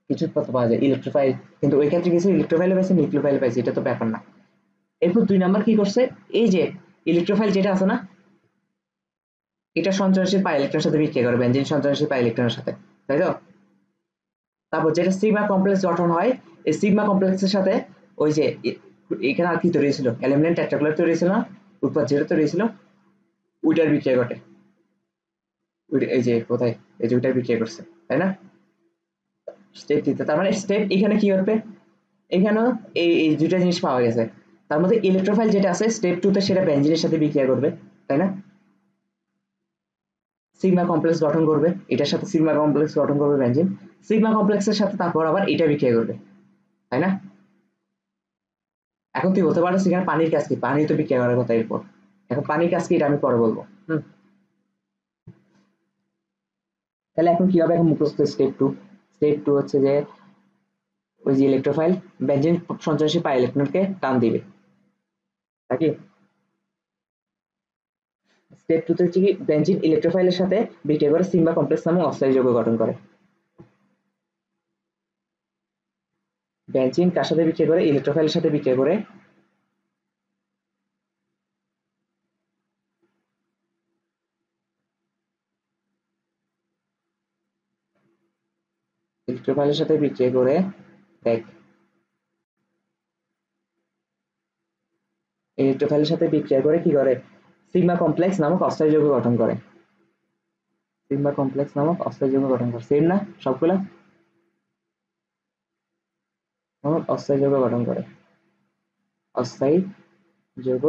কিছু উৎপাদ পাওয়া যায় ইলেকট্রোফাইল, কিন্তু ওই ক্ষেত্রে কিছু ইলেকট্রোফাইল পাইছে, নিউক্লিওফাইল পাইছে, এটা তো ব্যাপার না। এরপর 2 নাম্বার কি করছে, এই যে ইলেকট্রোফাইল যেটা আছে না, এটা সঞ্চয়নশীল পাই ইলেকট্রনের সাথে বিক্রিয়া করে, বেনজিন সঞ্চয়নশীল পাই ইলেকট্রনের সাথে, তাই তো? তারপর যেটা সিগমা কমপ্লেক্স গঠন হয়, এই সিগমা কমপ্লেক্সের সাথে ওই যে এখানে আর কি তৈরি হয়েছিল, অ্যালুমিনিয়াম টেট্রাক্লোরাইড তৈরি হয়েছিল না, উৎপাদ যেটা তৈরি হয়েছিল ওইটার বিক্রিয়া ঘটে, এই যে কোথায়, এই যে ওইটার বিক্রিয়া করছে, তাই না? স্টেপ দিতে, তার মানে স্টেপ এখানে কি হবে, এখানেও এই দুইটা জিনিস পাওয়া গেছে। তার মধ্যে ইলেকট্রোফাইল যেটা আছে স্টেপ 2 তে সেটা বেনজিনের সাথে বিক্রিয়া করবে, তাই না? সিগমা কমপ্লেক্স গঠন করবে, এটার সাথে সিগমা কমপ্লেক্স গঠন করবে বেনজিন, সিগমা কমপ্লেক্সের সাথে তারপর আবার এটা বিক্রিয়া করবে, তাই না? এখন তুই বলতে পারছিস এখানে পানির কাজ কি, পানি তো বিক্রিয়া করার কথা এরপর, এখন পানির কাজ কি এটা আমি পরে বলবো। হুম, তাহলে এখন কি হবে, এখন মুখস্থ স্টেপ 2, স্টেপ 2 হচ্ছে যে ওই যে ইলেকট্রোফাইল বেনজিন সঞ্চয়নশীল পাই ইলেকট্রনকে টান দিবে নাকি। স্টেপ 2 তে হচ্ছে কি বেনজিন ইলেকট্রোফাইলের সাথে বিক্রিয়া করে সিগমা কমপ্লেক্স নামক অক্সাইড যৌগ গঠন করে, বেনজিন কার সাথে বিক্রিয়া করে, ইলেকট্রোফাইলের সাথে বিক্রিয়া করে ইলেকট্রোফাইলের সাথে বিক্রিয়া করে দেখ, ইলেকট্রোফাইলের সাথে বিক্রিয়া করে কি করে, সিগমা কমপ্লেক্স নামক অস্থায়ী যৌগ গঠন করে। সিগমা কমপ্লেক্স নামক অস্থায়ী যৌগ গঠন করে, সেম না সবগুলা, অস্থায়ী যৌগ গঠন করে, অস্থায়ী যৌগ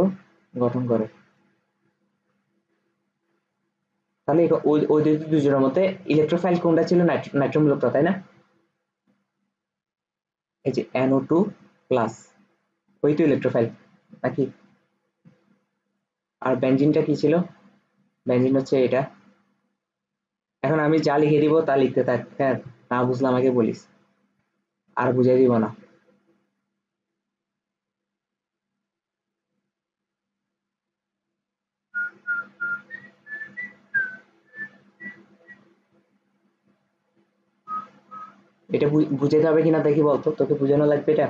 গঠন করে। তাহলে ওই দুজনের মধ্যে ইলেকট্রোফাইল কোনটা ছিল, নাইট্রোমূলকটা, তাই না? এই যে NO2 প্লাস, ওই তো ইলেকট্রোফাইল নাকি? আর বেনজিনটা কি ছিল? বেনজিন হচ্ছে এটা। এখন আমি যা লিখে দিব তা লিখতে থাক, হ্যাঁ, না বুঝলে আমাকে বলিস, আর বুঝাই দিব না। এটা বুঝাইতে হবে কিনা দেখি বলতো, তোকে বুঝানো লাগবে এটা।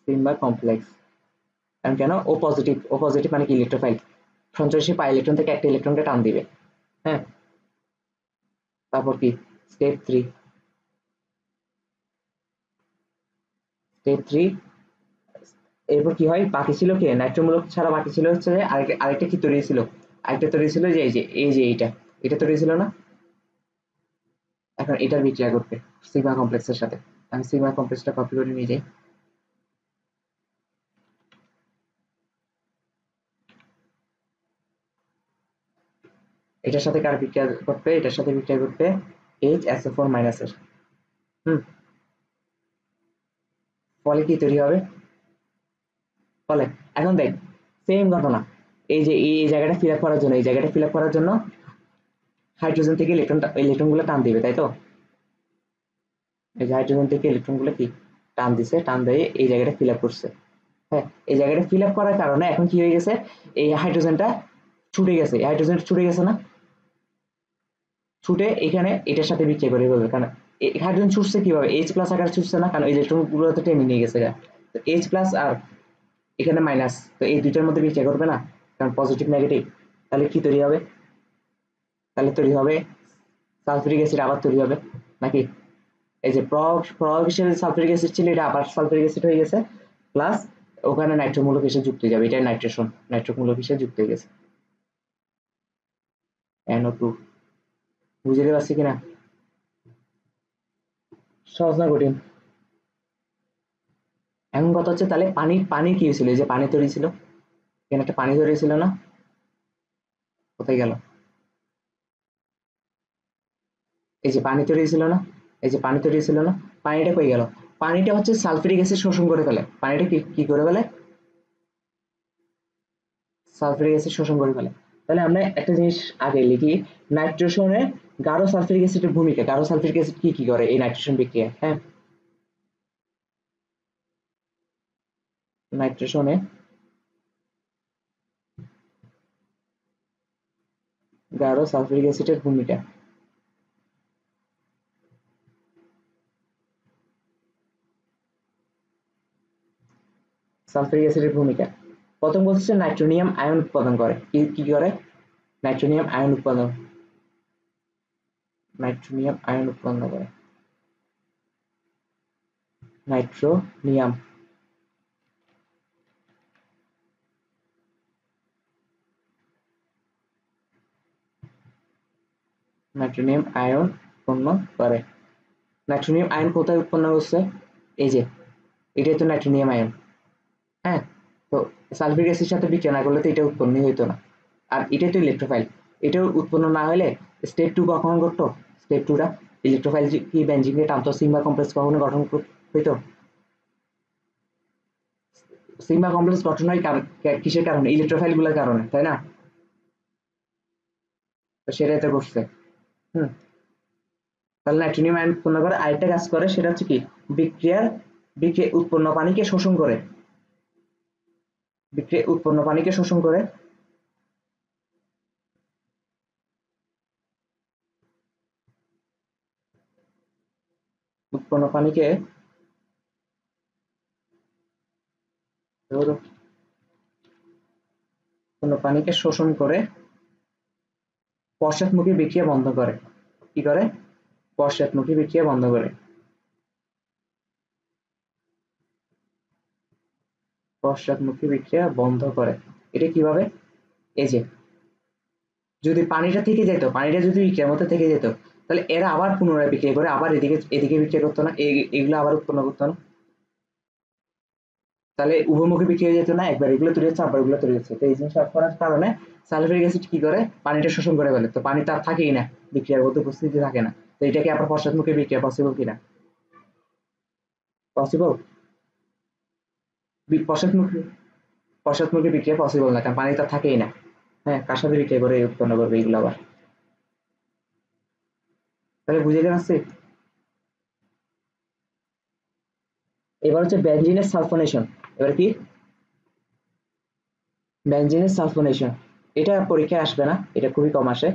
সিগমা কমপ্লেক্স, কারণ কেন, ও পজিটিভ, ও পজিটিভ মানে কি, ইলেকট্রোফাইল সঞ্চয়শীল পাই ইলেকট্রন থেকে একটা ইলেকট্রনকে টান দিবে। হ্যাঁ, তারপর কি, স্টেপ 3, স্টেপ 3, এরপর কি হয়, বাকি ছিল কি, নাইট্রোমূলক ছাড়া বাকি ছিল হচ্ছে যে আরেকটা কি তৈরি ছিল, আরেকটা তৈরি ছিল যে এই যে এইটা, এটা তৈরি ছিল না? এখন এটার বিক্রিয়া করবে সিগমা কমপ্লেক্সের সাথে। আমি সিগমা কমপ্লেক্সটা কপি করে নিয়ে যাই। এটার সাথে কার বিক্রিয়া করবে, এটার সাথে বিক্রিয়া করবে HSO4 মাইনাসের। হুম, ফলে কি তৈরি হবে, ফলে এখন দেখ, সেম ঘটনা, এই যে এই জায়গাটা ফিল আপ করার জন্য, এই জায়গাটা ফিল আপ করার জন্য হাইড্রোজেন থেকে ইলেকট্রনগুলো টান দিবে, তাই তো? এই যে হাইড্রোজেন থেকে ইলেকট্রনগুলো কি টান দিছে, টান দিয়ে এই জায়গাটা ফিল আপ করছে। হ্যাঁ, এই জায়গাটা ফিল আপ করার কারণে এখন কি হয়ে গেছে, এই হাইড্রোজেনটা ছুটে গেছে, হাইড্রোজেন ছুটে গেছে না, ছুটে এখানে এটার সাথে বিক্রিয়া করে ফেলবে, কারণ হাইড্রোজেন ছুটছে কিভাবে, H প্লাস আকারে ছুটছে না, কারণ ইলেকট্রন গুলো তো টেনে নিয়ে গেছে, তো H প্লাস আর এখানে মাইনাস, তো এই দুইটার মধ্যে বিক্রিয়া করবে না, কারণ পজিটিভ নেগেটিভ। তাহলে কি তৈরি হবে, তাহলে তৈরি হবে সালফিউরিক অ্যাসিড, আবার তৈরি হবে নাকি? এই যে প্রভাবক হিসেবে সালফিউরিক অ্যাসিড ছিল, এটা আবার সালফিউরিক অ্যাসিড হয়ে গেছে, প্লাস ওখানে নাইট্রোমূলক হিসেবে যুক্ত হয়ে যাবে, এটা নাইট্রেশন, নাইট্রোমূলক হিসেবে যুক্ত হয়ে গেছে। NO2, বুঝতে পারছি কিনা? সহজ না কঠিন? এখন কথা হচ্ছে, তাহলে পানি কি হয়েছিল, এই যে পানি তৈরি ছিল, এখানে একটা পানি তৈরি ছিল না, কোথায় গেল, এই যে পানি তৈরি ছিল না, এই যে পানি তৈরি ছিল না, পানিটা কই গেল, পানিটা হচ্ছে সালফিউরিক অ্যাসিড শোষণ করে ফেলে, পানিটা কি কি করে ফেলে, সালফিউরিক অ্যাসিড শোষণ করে ফেলে। তাহলে আমরা একটা জিনিস আগে লিখি, নাইট্রেশনে গাঢ় সালফিউরিক অ্যাসিডের ভূমিকা, গাঢ় সালফিউরিক অ্যাসিড কি কি করে এই নাইট্রেশন বিক্রিয়ায়, হ্যাঁ, নাইট্রেশনে গাঢ় সালফিউরিক অ্যাসিডের ভূমিকা, সালফিউরিক অ্যাসিডের ভূমিকা, প্রথম বলছে নাইট্রোনিয়াম আয়ন উৎপাদন করে, কি কি করে, নাইট্রোনিয়াম আয়ন উৎপাদন, নাইট্রোনিয়াম আয়ন উৎপন্ন করে, নাইট্রোনিয়াম, নাইট্রোনিয়াম আয়ন উৎপন্ন করে। নাইট্রোনিয়াম আয়ন কোথায় উৎপন্ন হচ্ছে, এই যে এটাই তো নাইট্রোনিয়াম আয়ন। হ্যাঁ, তো সালফিউরিক অ্যাসিডের সাথে বিক্রিয়া না করলে তো এটা উৎপন্নই হইতো না, আর এটাই তো ইলেকট্রোফাইল, এটাও উৎপন্ন না হলে স্টেপ 2 কখন ঘটতো, স্টেপ 2টা ইলেকট্রোফাইল কি বেনজিনকে টানতো, সিগমা কমপ্লেক্স কখনো গঠন হইতো, সিগমা কমপ্লেক্স গঠন হয় কিসের কারণে, ইলেকট্রোফাইল গুলোর কারণে, তাই না? তো সেটাই তো করছে। হুম, তাহলে নাইট্রোনিয়াম আয়ন উৎপন্ন করে, আরেকটা কাজ করে, সেটা হচ্ছে কি, বিক্রিয়া উৎপন্ন পানিকে শোষণ করে, বিক্রিয়া উৎপন্ন পানিকে শোষণ করে, উৎপন্ন পানিকে, উৎপন্ন পানিকে শোষণ করে পশ্চাৎমুখী বিক্রিয়া বন্ধ করে, কি করে? পশ্চাৎমুখী বিক্রিয়া বন্ধ করে। পশ্চাৎমুখী বিক্রিয়া বন্ধ করে। এটা কিভাবে? এই যে যদি পানিটা থেকে যেত, পানিটা যদি বিক্রিয়ার মধ্যে থেকে যেত, তাহলে এরা আবার পুনরায় বিক্রিয়া করে আবার এদিকে এদিকে বিক্রিয়া করতো না, এগুলো আবার উৎপন্ন করতো না, তাহলে উভয়মুখী বিক্রিয়া যেত না, একবার এগুলো তৈরি হচ্ছে আবার এগুলো তৈরি হচ্ছে। তো এই জিনিস করার কারণে সালফিউরিক অ্যাসিড কি করে? পানিটা শোষণ করে ফেলে, তো পানি তার থাকেই না, বিক্রিয়ার মধ্যে উপস্থিতি থাকে না। তো এটাকে আবার পশ্চাৎমুখী বিক্রিয়া পসিবল কিনা? পসিবল? পশ্চাৎমুখী পশ্চাৎমুখী বিক্রিয়া পসিবল না, কারণ পানি তার থাকেই না। হ্যাঁ, কার সাথে বিক্রিয়া করে উৎপন্ন করবে এগুলো আবার? তাহলে বুঝে পারছি। এবার হচ্ছে বেনজিনের সালফোনেশন। এবার কি? বেনজিনের সালফোনেশন, এটা পরীক্ষায় আসবে না, এটা খুবই কম আসে,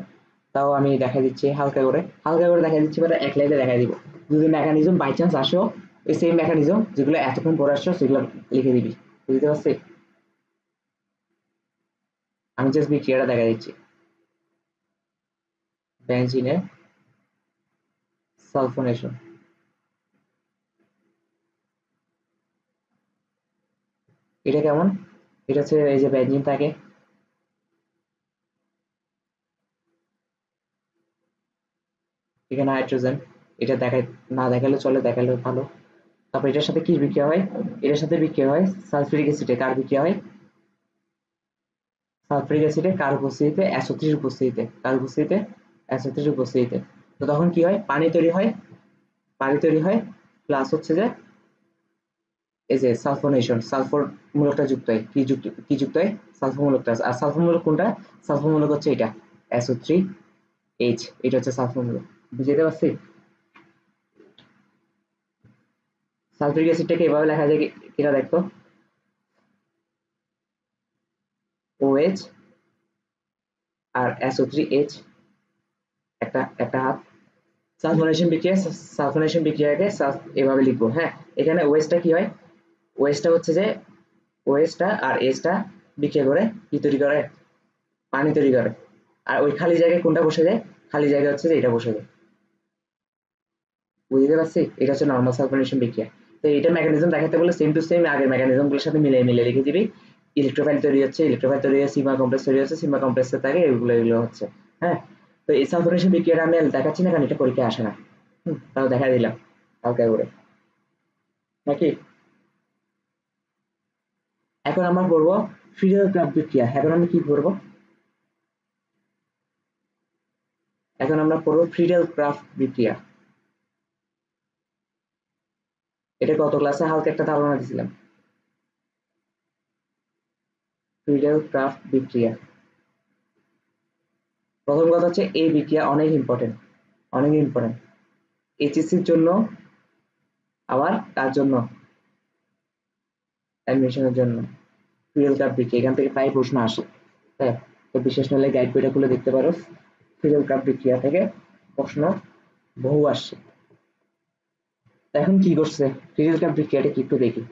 তাও আমি দেখা দিচ্ছি হালকা করে, হালকা করে দেখা দিচ্ছি, মানে এক লাইনে দেখা দিব। যদি মেকানিজম বাই চান্স আসো, ওই সেম মেকানিজম যেগুলো এতক্ষণ পরে আসছো সেগুলো লিখে দিবি। বুঝতে পারছি? আমি জাস্ট বিক্রিয়াটা দেখা দিচ্ছি। বেনজিনের সালফোনেশন, এটা কেমন? এটা হচ্ছে এই যে বেনজিন থাকে, এখানে হাইড্রোজেন, এটা দেখায়, না দেখালে চলে, দেখালে ভালো। তারপর এটার সাথে কি বিক্রিয়া হয়? এটার সাথে বিক্রিয়া হয় সালফিউরিক অ্যাসিডে, কার বিক্রিয়া হয়? সালফিউরিক অ্যাসিডে কার উপস্থিতিতে? SO3 উপস্থিতিতে। কার উপস্থিতিতে? SO3 উপস্থিতিতে। তো তখন কি হয়? পানি তৈরি হয়, পানি তৈরি হয়, প্লাস হচ্ছে যে এই যে সালফোনেশন, সালফোর মূলকটা যুক্ত হয়, কি যুক্ত হয়? সালফোর মূলকটা। আর সালফোর মূলক কোনটা? সালফোর মূলক হচ্ছে এটা, SO3H, এটা হচ্ছে সালফোর মূলক। বুঝতে পারছি? সালফিউরিক অ্যাসিডটাকে এভাবে লেখা যায় কিনা দেখতো, OH আর SO3H, একটা একটা হাত। সালফোনেশন বিক্রিয়াকে এভাবে লিখবো। হ্যাঁ, এখানে ওএসটা কি হয়? ওএসটা হচ্ছে যে ওএসটা আর এসটা বিক্রিয়া করে কি তৈরি করে? পানি তৈরি করে। আর ওই খালি জায়গায় কোনটা বসে যায়? খালি জায়গা হচ্ছে যে এটা বসে যায়। বুঝতে পারছি? এটা হচ্ছে নর্মাল সালফোনেশন বিক্রিয়া। তো এটা মেকানিজম দেখাতে বলে সেম টু সেম আগের মেকানিজম গুলোর সাথে মিলিয়ে মিলিয়ে লিখে দিবি। ইলেকট্রোফাইল তৈরি হচ্ছে, ইলেকট্রোফাইল তৈরি হচ্ছে, সিগমা কমপ্লেক্স তৈরি হচ্ছে, সিগমা কমপ্লেক্সের থাকে, এগুলো হচ্ছে। হ্যাঁ, তো এই সালফোনেশন বিক্রিয়াটা আমি দেখাচ্ছি না কারণ এটা পরীক্ষায় আসে না। তাও দেখা দিলাম হালকা করে, নাকি? এখন আমরা করবো ফ্রিডেল ক্রাফট বিক্রিয়া। এখন আমি কি করবো? এখন আমরা করবো ফ্রিডেল ক্রাফট বিক্রিয়া। এটা কত ক্লাসে হালকা একটা ধারণা দিয়েছিলাম। ফ্রিডেল ক্রাফট বিক্রিয়া, প্রথম কথা হচ্ছে এই বিক্রিয়া অনেক ইম্পর্টেন্ট, অনেক ইম্পর্টেন্ট এইচএসসির জন্য, আবার কার জন্য? অ্যাডমিশনের জন্য। ফ্রিডেল ক্রাফট বিক্রিয়া এখান থেকে প্রায় প্রশ্ন আসে। হ্যাঁ, তো বিশেষ নলে গাইড বইটা খুলে দেখতে পারো, ফ্রিডেল ক্রাফট বিক্রিয়া থেকে প্রশ্ন বহু আসছে। এখন কি করছে ফ্রিডেল ক্রাফট বিক্রিয়াটা কি একটু দেখি।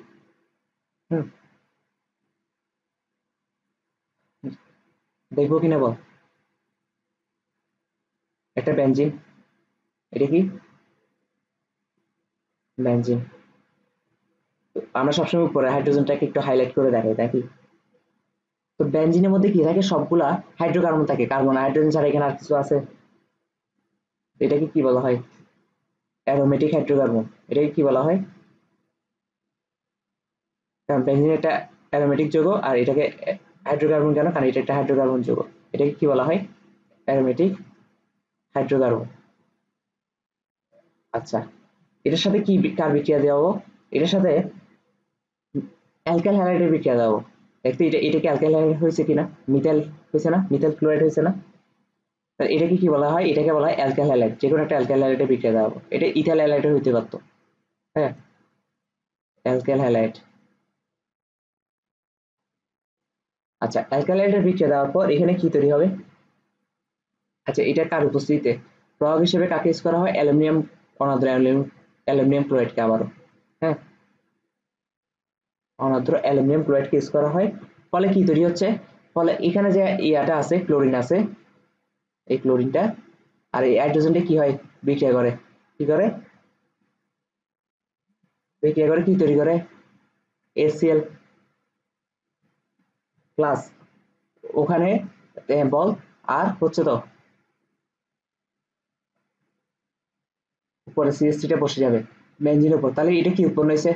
হুম, দেখবো কিনা বল। একটা বেনজিন, এটা কি? বেনজিন। আমরা সবসময় উপরে হাইড্রোজেনটাকে একটু হাইলাইট করে দেখাই, তাই কি? তো বেনজিনের মধ্যে কি থাকে? সবগুলা হাইড্রোকার্বন থাকে, কার্বন হাইড্রোজেন ছাড়া এখানে আর কিছু আছে? এটাকে কি বলা হয়? Aromatic hydrocarbon. এটাকে কি বলা হয়? কারণ বেনজিন একটা অ্যারোমেটিক যৌগ, আর এটাকে হাইড্রোকার্বন কেন? কারণ এটা একটা হাইড্রোকার্বন যৌগ। এটাকে কি বলা হয়? Aromatic hydrocarbon. আচ্ছা, এটার সাথে কি কার বিক্রিয়া দেওয়া? এটার সাথে অ্যালকাইল হ্যালাইডের বিক্রিয়া দেওয়া। দেখতে এটা কি অ্যালকাইল হ্যালাইড হয়েছে কিনা? মিথাইল হয়েছে না? মিথাইল ক্লোরাইড হয়েছে না? তাহলে এটাকে কি বলা হয়? এটাকে বলা হয় অ্যালকাইল হ্যালাইড। যে কোনো একটা অ্যালকাইল হ্যালাইডের বিক্রিয়া দেওয়া। এটা ইথাইল হ্যালাইডও হইতে পারতো। হ্যাঁ, অ্যালকাইল হ্যালাইড। আচ্ছা, অ্যালকাইল হ্যালাইডের বিক্রিয়া দেওয়ার পর এখানে কি তৈরি হবে? আচ্ছা, এটা কার উপস্থিতিতে? প্রভাব হিসেবে কাকে ইউজ করা হয়? অ্যালুমিনিয়াম, অনাদ্র অ্যালুমিনিয়াম ক্লোরাইডকে আবারও। হ্যাঁ, অনাদ্র অ্যালুমিনিয়াম ক্লোরাইডকে ইউজ করা হয়। ফলে কি তৈরি হচ্ছে? ফলে এখানে যে ইয়াটা আছে, ক্লোরিন আছে, এই ক্লোরিনটা আর এই হাইড্রোজেনটা কি হয়, বিক্রিয়া করে, কি করে, বিক্রিয়া করে কি তৈরি করে, HCl প্লাস, ওখানে বল আর হচ্ছে তো উপরে CH3 টা বসে যাবে বেঞ্জিনের উপর, তাহলে এটা কি উৎপন্ন হয়েছে,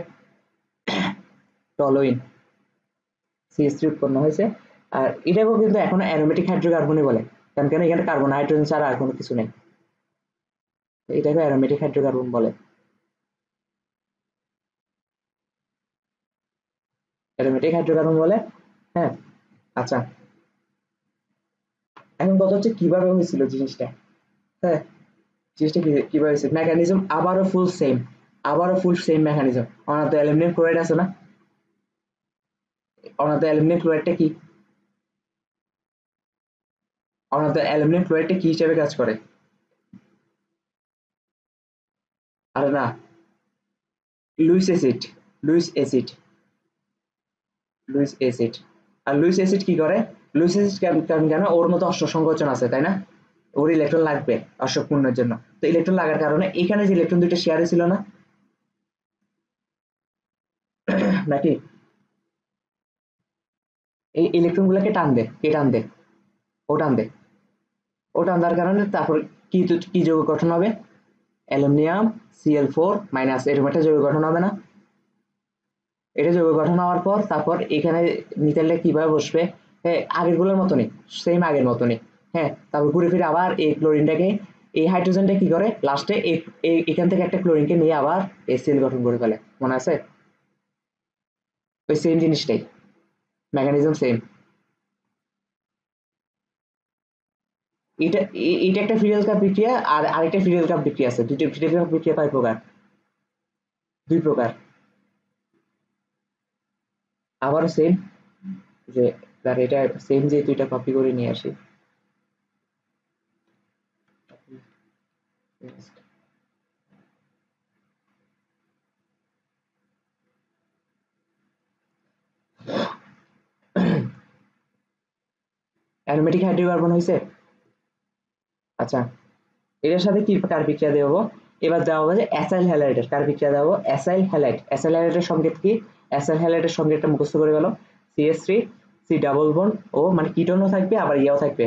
টলুইন, CH3 উৎপন্ন হয়েছে। আর এটাকেও কিন্তু এখন অ্যারোমেটিক হাইড্রোকার্বনই বলে, কারণ কেন এখানে কার্বন হাইড্রোজেন ছাড়া আর কোনো কিছু নেই, এটাকে অ্যারোমেটিক হাইড্রোকার্বন বলে, অ্যারোমেটিক হাইড্রোকার্বন বলে। হ্যাঁ, আচ্ছা, এখন কথা হচ্ছে কিভাবে হয়েছিল জিনিসটা। হ্যাঁ, জিনিসটা কিভাবে হয়েছে, মেকানিজম আবারও ফুল সেম মেকানিজম। অনাথ অ্যালুমিনিয়াম ক্লোরাইড আছে না, অনাথ অ্যালুমিনিয়াম ক্লোরাইডটা কি, অনাথ অ্যালুমিনিয়াম ক্লোরাইডটা কি হিসেবে কাজ করে, আরে না, Lewis acid, Lewis acid, Lewis acid. আর লুইস অ্যাসিড কি করে, লুইস অ্যাসিড কারণ কেন, ওর মতো অষ্ট সংকোচন আছে তাই না, ওর ইলেকট্রন লাগবে অষ্টক পূর্ণের জন্য, তো ইলেকট্রন লাগার কারণে এখানে যে ইলেকট্রন দুইটা শেয়ার ছিল না নাকি, এই ইলেকট্রন গুলাকে টান দে, কে টান দে, ও টান দে, ও টান দেওয়ার কারণে তারপর কি যৌগ গঠন হবে, অ্যালুমিনিয়াম Cl4- এরকম একটা যৌগ গঠন হবে না, এটা যৌগ গঠন হওয়ার পর তারপর এখানে মিথাইলটা কিভাবে বসবে, হ্যাঁ আগের গুলোর মতনই, সেম আগের মতনই। হ্যাঁ, তারপর ঘুরে ফিরে আবার এই ক্লোরিনটাকে, এই হাইড্রোজেনটা কি করে লাস্টে এখান থেকে একটা ক্লোরিনকে নিয়ে আবার HCl গঠন করে ফেলে, মনে আছে, ওই সেম জিনিসটাই, মেকানিজম সেম। এটা একটা ফিডেল কাপ বিক্রিয়া, আর আরেকটা ফিডেল কাপ বিক্রিয়া আছে, দুটো ফিডেল কাপ বিক্রিয়া কয় প্রকার, দুই প্রকার, আবারও সেম, যে তার এটা সেম, যে দুইটা কপি করে নিয়ে আসি। অ্যারোমেটিক হাইড্রোকার্বন হয়েছে। আচ্ছা, এটার সাথে কি কার বিক্রিয়া দেবো, এবার দেওয়া হবে যে অ্যাসাইল হ্যালাইডের, কার বিক্রিয়া দেওয়া, অ্যাসাইল হ্যালাইড। অ্যাসাইল হ্যালাইডের সংকেত কি, অ্যাসাইল হ্যালাইডের সংকেতটা মুখস্থ করে গেল, CH3 C ডাবল বন্ড ও, মানে কিটোনও থাকবে আবার ইয়াও থাকবে,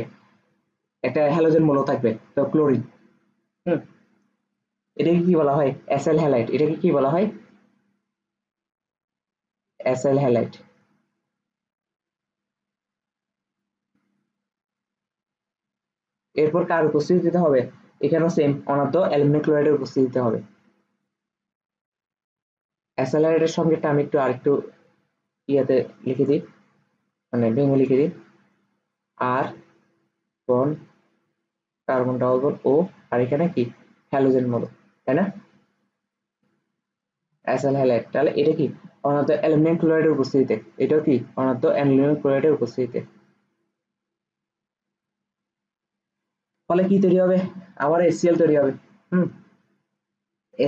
একটা হ্যালোজেন মূলও থাকবে, তো ক্লোরিন। হুম, এটাকে কি বলা হয়, অ্যাসাইল হ্যালাইড, এটাকে কি বলা হয়, অ্যাসাইল হ্যালাইড। এরপর কার উপস্থিতি দিতে হবে, এখানেও সেম, অনাদ্য অ্যালুমিনিয়াম ক্লোরাইডের উপস্থিতি দিতে হবে। অ্যাসাইল হ্যালাইডের সংকেতটা আমি একটু আরেকটু ইয়াতে লিখে দিই, মানে ভেঙে লিখে দিই, আর বন কার্বন ডাবল বন্ড ও, আর এখানে কি হ্যালোজেন মূলক, তাই না, অ্যাসাইল হ্যালাইড। তাহলে এটা কি অনাদ্য অ্যালুমিনিয়াম ক্লোরাইডের উপস্থিতিতে, এটাও কি অনাদ্য অ্যালুমিনিয়াম ক্লোরাইডের উপস্থিতিতে। ফলে কি তৈরি হবে, আবার HCl তৈরি হবে। হুম,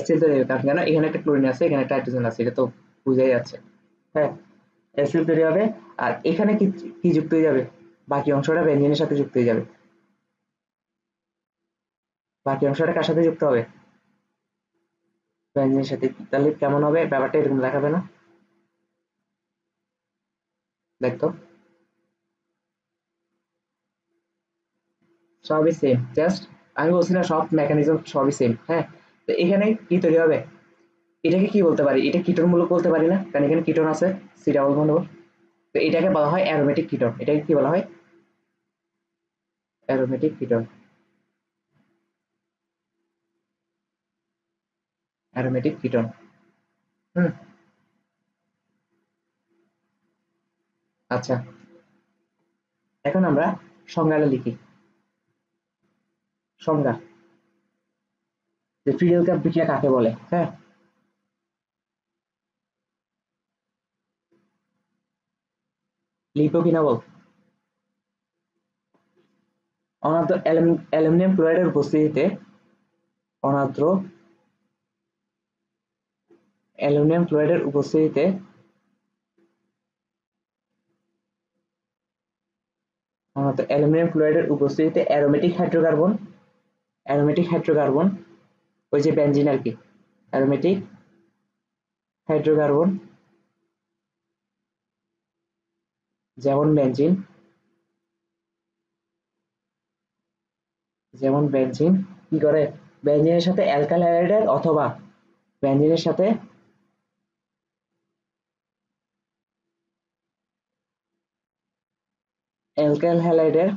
HCl তৈরি হবে, কারণ কেন এখানে একটা ক্লোরিন আছে, এখানে একটা হাইড্রোজেন আছে, এটা তো বুঝাই যাচ্ছে। হ্যাঁ, HCl তৈরি হবে, আর এখানে কি কি যুক্ত হয়ে যাবে, বাকি অংশটা বেঞ্জিনের সাথে যুক্ত হয়ে যাবে, বাকি অংশটা কার সাথে যুক্ত হবে, বেঞ্জিনের সাথে। তাহলে কেমন হবে ব্যাপারটা, এরকম দেখাবে না, দেখতো সবই সেম, জাস্ট আমি বলছি না সব মেকানিজম সবই সেম। হ্যাঁ, তো এখানে কি তৈরি হবে, এটাকে কি বলতে পারি, এটা কিটোন মূলক বলতে পারি না, কারণ এখানে কিটোন আছে, C ডাবল বন্ড ও। তো এটাকে বলা হয় অ্যারোমেটিক কিটোন, এটাকে কি বলা হয়, অ্যারোমেটিক কিটোন, অ্যারোমেটিক কিটোন। হুম, আচ্ছা, এখন আমরা সংজ্ঞাটা লিখি, সংজ্ঞা, যে ফ্রিডেল কাপ বিক্রিয়া কাকে বলে। হ্যাঁ, লিখবো কিনা বল, অনাদ্র অ্যালুমিনিয়াম ক্লোরাইডের উপস্থিতিতে, অনাদ্র অ্যালুমিনিয়াম ক্লোরাইডের উপস্থিতিতে, অনাদ্র অ্যালুমিনিয়াম ক্লোরাইডের উপস্থিতিতে অ্যারোমেটিক হাইড্রোকার্বন, অ্যারোমেটিক হাইড্রোকার্বন, ওই যে বেনজিন আর কি, অ্যারোমেটিক হাইড্রোকার্বন যেমন বেনজিন, কি করে, বেনজিনের সাথে অ্যালকাইল হ্যালাইডের অথবা বেনজিনের সাথে অ্যালকাইল হ্যালাইডের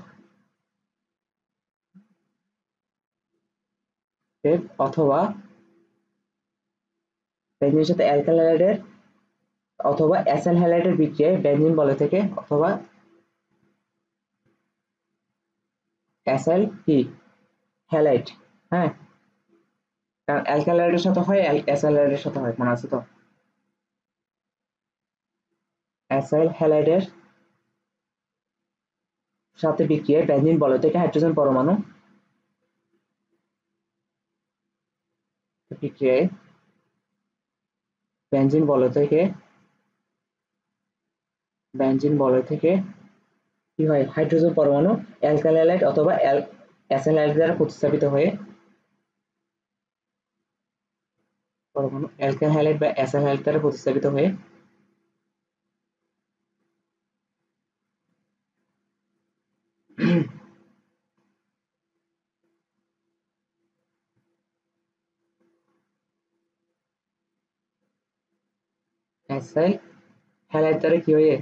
অথবা বেনজিনের সাথে অ্যালকাইল হ্যালাইডের অথবা অ্যাসাইল হ্যালাইডের বিক্রিয়ায় বেনজিন বলে থেকে অথবা অ্যাসাইল কি হ্যালাইড, হ্যাঁ, কারণ অ্যালকাইল হ্যালাইডের সাথে হয়, অ্যাসাইল হ্যালাইডের সাথে হয়, মনে আছে তো? অ্যাসাইল হ্যালাইডের সাথে বিক্রিয়ায় বেনজিন বলে থেকে হাইড্রোজেন পরমাণু বিক্রিয়ায় বেনজিন বলে থেকে কি হয়, হাইড্রোজেন পরমাণু অ্যালকাইল হ্যালাইড অথবা অ্যাসাইল হ্যালাইড দ্বারা প্রতিস্থাপিত হয়ে পরমাণু অ্যালকাইল হ্যালাইড বা অ্যাসাইল হ্যালাইড দ্বারা প্রতিস্থাপিত হয়ে অ্যাসাইল হ্যালাইড দ্বারা কি হয়ে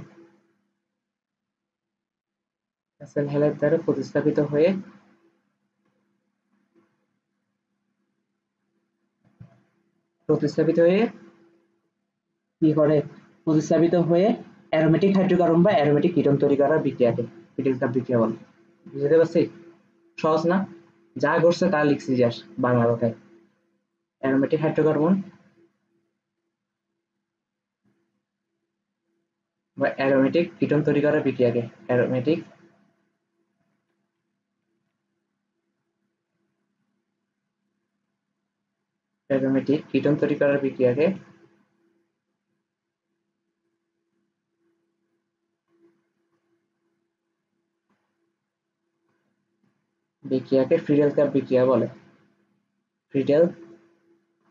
অ্যাসাইল হ্যালাইড দ্বারা প্রতিস্থাপিত হয়ে কি করে, প্রতিস্থাপিত হয়ে অ্যারোমেটিক হাইড্রোকার্বন বা অ্যারোমেটিক কিটোন তৈরি করার বিক্রিয়াকে ফিডেল কাপ বিক্রিয়া বলে। বুঝতে পারছি? সহজ না? যা করছে তা লিখছি জাস্ট বাংলা কথায়। অ্যারোমেটিক হাইড্রোকার্বন বা অ্যারোমেটিক কিটোন তৈরি করার বিক্রিয়াকে অ্যারোমেটিক কিটোন তৈরি করার বিক্রিয়াকে ফ্রিডেল কাপ বিক্রিয়া বলে। ফ্রিডেল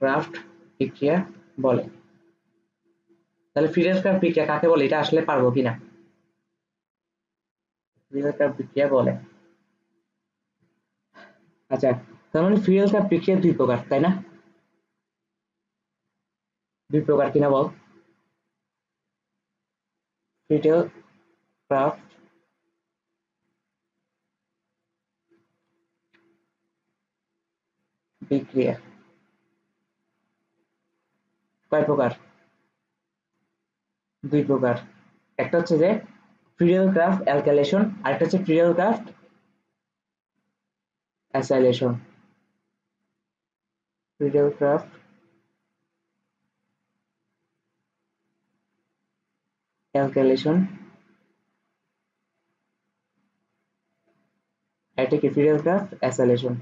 ক্রাফট বিক্রিয়া বলে। তাহলে ফ্রিডেল কাপ বিক্রিয়া কাকে বলে এটা আসলে পারবো কিনা? ফ্রিডেল কাপ বিক্রিয়া বলে। আচ্ছা, তার মানে ফ্রিডেল কাপ বিক্রিয়া দুই প্রকার, তাই না? দুই প্রকার কিনা বল? ফ্রিডেল ক্রাফট বিক্রিয়া কয় প্রকার? দুই প্রকার। একটা হচ্ছে যে ফ্রিডেল ক্রাফট অ্যালকাইলেশন, আরেকটা হচ্ছে Friedel craft acylation. Friedel craft alkylation, এটা কি ফ্রিডেল ক্রাফট অ্যাসাইলেশন।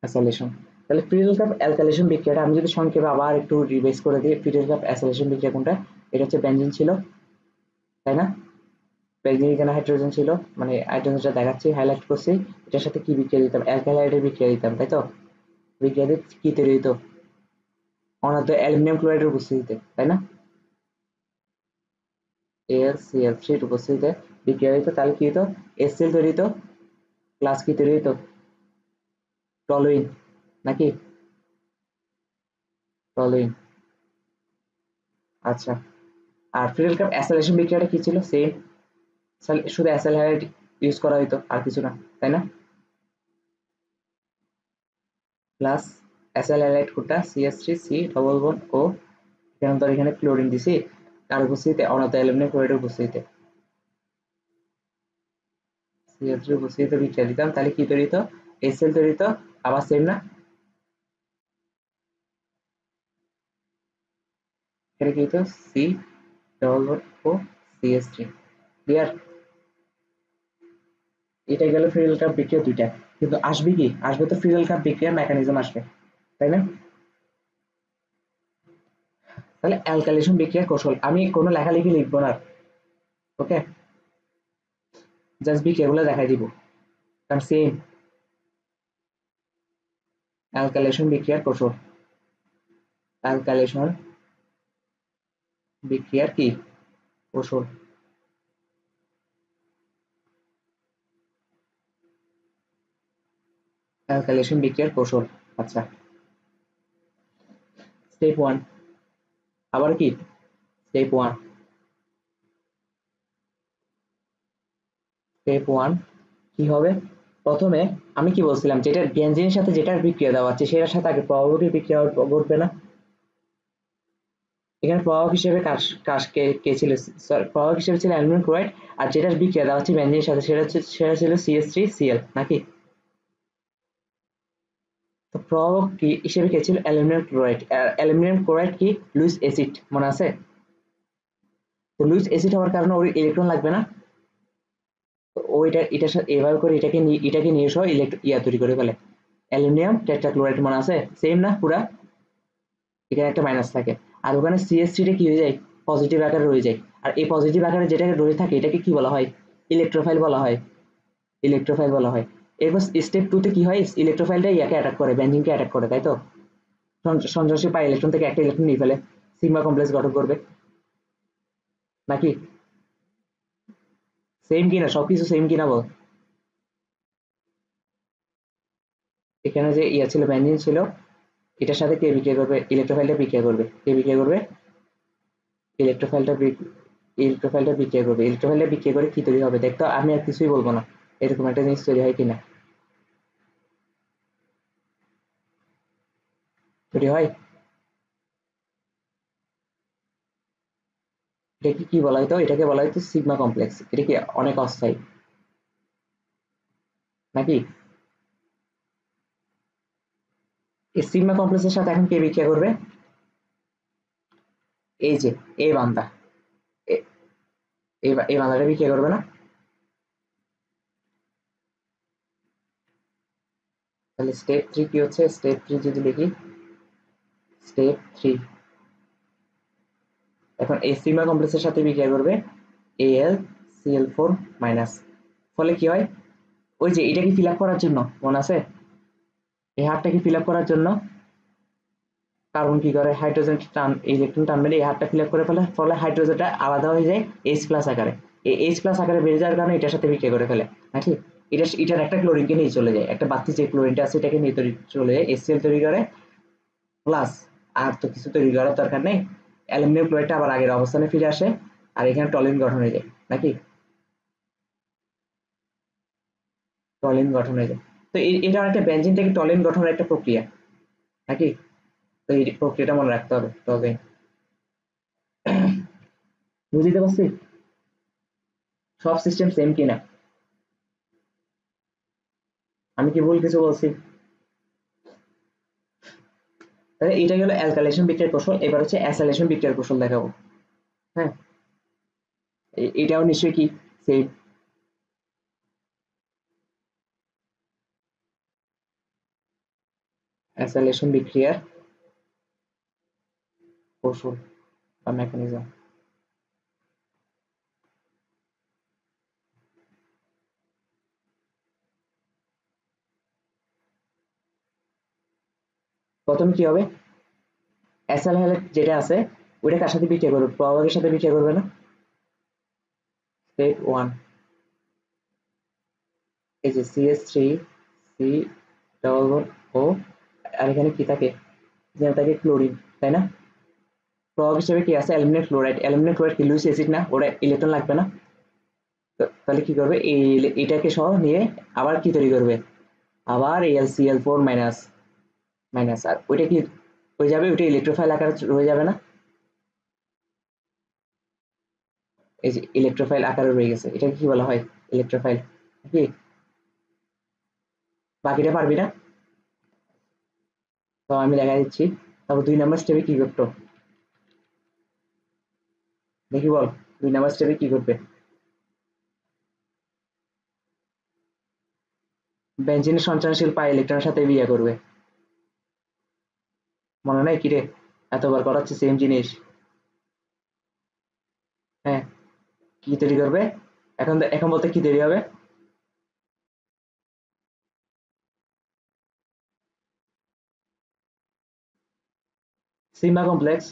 অ্যাসাইলেশন, তাহলে ফ্রিডেল ক্রাফট অ্যালকাইলেশন বিক্রিয়াটা আমি যদি সংক্ষেপে আবার একটু রিভাইজ করে দিই, ফ্রিডেল ক্রাফট অ্যাসাইলেশন বিক্রিয়া কোনটা? এটা হচ্ছে বেনজিন ছিল, তাই না? বেনজিন এখানে হাইড্রোজেন ছিল, মানে হাইড্রোজেনটা দেখাচ্ছি, হাইলাইট করছি। এটার সাথে কি বিক্রিয়া দিতাম? অ্যালকাইল হাইড্রোজেন বিক্রিয়া দিতাম, তাই তো? বিক্রিয়া দিয়ে কি তৈরি হতো? অনাদ্য অ্যালুমিনিয়াম ক্লোরাইডের উপস্থিতিতে, তাই না? AlCl3 এর উপস্থিতিতে বিক্রিয়া হতো, তাহলে কি হতো? HCl তৈরি হতো, প্লাস কি তৈরি হতো? টলুইন, নাকি? টলুইন। আচ্ছা, আর ফ্রিডেল কাপ অ্যাসাইলেশন বিক্রিয়াটা কি ছিল? সেম, শুধু অ্যাসাইল হ্যালাইড ইউজ করা হতো, আর কিছু না, তাই না? প্লাস অ্যাসাইল হ্যালাইড কোনটা? CH3C ডবল বন্ড ও এখানে ক্লোরিন দিছি, তার উপস্থিতিতে অনাদ্য অ্যালুমিনিয়াম ক্লোরাইডের উপস্থিতিতে CH3 উপস্থিতিতে বিক্রিয়া দিতাম, তাহলে কি তৈরি হতো? HCl তৈরি হতো। আবার সেম না, এখানে কি হতো? সি ডবল বন্ড ও CH3। ক্লিয়ার? এটা গেল ফ্রিডেল কাপ বিক্রিয়া দুইটা, কিন্তু আসবে কি? আসবে তো ফ্রিডেল কাপ বিক্রিয়ার মেকানিজম আসবে, তাই না? তাহলে অ্যালকাইলেশন বিক্রিয়ার কৌশল, আমি কোনো লেখালেখি লিখবো না। ওকে, জাস্ট বিক্রিয়াগুলো দেখাই দিব, কারণ সেম অ্যালকাইলেশন বিক্রিয়ার কৌশল, অ্যালকাইলেশন বিক্রিয়ার কি কৌশল, অ্যালকাইলেশন বিক্রিয়ার কৌশল। আচ্ছা, স্টেপ ওয়ান, আবার কি স্টেপ ওয়ান, স্টেপ ওয়ান কি হবে? প্রথমে আমি কি বলছিলাম, যেটা বেনজিনের সাথে যেটার বিক্রিয়া দেওয়া হচ্ছে সেটার সাথে আগে প্রভাবকের বিক্রিয়া ঘটবে না? এখানে প্রভাবক হিসেবে কাজ কাজ কে কে ছিল? প্রভাবক হিসেবে ছিল অ্যালুমিনিয়াম ক্লোরাইড, আর যেটার বিক্রিয়া দেওয়া হচ্ছে বেনজিনের সাথে সেটা ছিল CH3Cl নাকি? তো প্রভাবক কি হিসেবে কে ছিল? Aluminium chloride. অ্যালুমিনিয়াম ক্লোরাইড কি লুইস অ্যাসিড, মনে আছে? তো লুইস অ্যাসিড হওয়ার কারণে ওর ইলেকট্রন লাগবে না, তো ওইটা এটার সাথে এভাবে করে এটাকে নিয়ে সহ তৈরি করে ফেলে, অ্যালুমিনিয়াম টেট্রাক্লোরাইড, মনে আছে? সেম না পুরা? এখানে একটা মাইনাস থাকে, আর ওখানে CH3 কি হয়ে যায়? পজিটিভ আকারে রয়ে যায়। আর এই পজিটিভ আকারে যেটা রয়ে থাকে এটাকে কি বলা হয়? ইলেকট্রোফাইল বলা হয়, ইলেকট্রোফাইল বলা হয়। এরপর স্টেপ 2 তে কি হয়? ইলেকট্রোফাইলটা ইয়াকে অ্যাটাক করে, বেনজিনকে অ্যাটাক করে, তাই তো? সঞ্চারশীল পাই ইলেকট্রন থেকে একটা ইলেকট্রন নিয়ে ফেলে, সিগমা কমপ্লেক্স গঠন করবে নাকি? সেম কিনা? সবকিছু সেম কিনা বল? এখানে যে ইয়া ছিল, বেনজিন ছিল, এটার সাথে কে বিক্রিয়া করবে? ইলেকট্রোফাইলটা বিক্রিয়া করবে। কে বিক্রিয়া করবে? ইলেকট্রোফাইলটা ইলেকট্রোফাইলটা বিক্রিয়া করবে। ইলেকট্রোফাইলটা বিক্রিয়া করে কি তৈরি হবে দেখতো, আমি আর কিছুই বলবো না, এরকম একটা জিনিস তৈরি হয় কিনা, তৈরি হয়। এটাকে কি বলা হয়তো? এটাকে বলা হয়তো সিগমা কমপ্লেক্স। এটা কি অনেক অস্থায়ী নাকি? এই সিগমা কমপ্লেক্সের সাথে এখন কে বিক্রিয়া করবে? এই যে এই বান্দা, এই বান্দাটা বিক্রিয়া করবে না? তাহলে স্টেপ 3 কি হচ্ছে? স্টেপ 3 যদি লিখি, স্টেপ 3, এখন এই সিগমা কমপ্লেক্সের সাথে বিক্রিয়া করবে AlCl4 মাইনাস। ফলে কি হয়? ওই যে এটাকে ফিল আপ করার জন্য, মনে আছে? এই হারটাকে ফিল আপ করার জন্য কার্বন কি করে? হাইড্রোজেন টান, ইলেকট্রন টান মেরে এই হারটা ফিল আপ করে ফেলে, ফলে হাইড্রোজেনটা আলাদা হয়ে যায় H প্লাস আকারে। এই H প্লাস আকারে বেড়ে যাওয়ার কারণে এটার সাথে বিক্রিয়া করে ফেলে নাকি? এটার একটা ক্লোরিনকে নিয়ে চলে যায়, একটা বাড়তি যে ক্লোরিনটা আছে এটাকে নিয়ে চলে যায়, HCl তৈরি করে, প্লাস আর তো কিছু তৈরি করার দরকার নেই, অ্যালুমিনিয়াম ক্লোরাইডটা আবার আগের অবস্থানে ফিরে আসে, আর এখানে টলিন গঠন হয়ে যায় নাকি? টলিন গঠন হয়ে যায়। তো এটা একটা বেনজিন থেকে টলিন গঠনের একটা প্রক্রিয়া নাকি? তো এই প্রক্রিয়াটা মনে রাখতে হবে। তবে বুঝতে পারছি সব সিস্টেম সেম কিনা, আমি কি ভুল কিছু বলছি? তাহলে এটা গেল অ্যালকাইলেশন বিক্রিয়ার কৌশল, এবার হচ্ছে অ্যাসাইলেশন বিক্রিয়ার কৌশল দেখাবো। হ্যাঁ, এটাও নিশ্চয়ই কি সেম অ্যাসাইলেশন বিক্রিয়ার কৌশল বা মেকানিজম। প্রথমে কি হবে? অ্যাসাইল হ্যালেট যেটা আছে ওইটা কার সাথে বিক্রিয়া করবে? প্রভাবকের সাথে বিক্রিয়া করবে না? স্টেপ 1, এই যে CH3C O, আর এখানে কি থাকে? যেন থাকে ক্লোরিন, তাই না? প্রভাবক হিসেবে কি আছে? Aluminium chloride. অ্যালুমিনিয়াম ক্লোরাইড কি লুইস অ্যাসিড না? ওটা ইলেকট্রন লাগবে না? তাহলে কি করবে? এটাকে সহ নিয়ে আবার কি তৈরি করবে? আবার AlCl4 মাইনাস, মাইনাস, আর ওইটা কি হয়ে যাবে? ওইটা ইলেকট্রোফাইল আকারে রয়ে যাবে না? এই যে ইলেকট্রোফাইল আকারে রয়ে গেছে, এটাকে কি বলা হয়? ইলেকট্রোফাইল। কি বাকিটা পারবি না? তো আমি দেখা দিচ্ছি। তারপর 2 নম্বর স্টেপে কি করতো দেখি বল। 2 নম্বর স্টেপে কি করবে? বেঞ্জিনের সঞ্চারনশীল পাই ইলেকট্রনের সাথে বিয়ে করবে, মনে নাই কিরে? এতবার করাচ্ছি সেম জিনিস। হ্যাঁ, কি তৈরি করবে? এখন এখন বলতে কি তৈরি হবে? Sigma complex.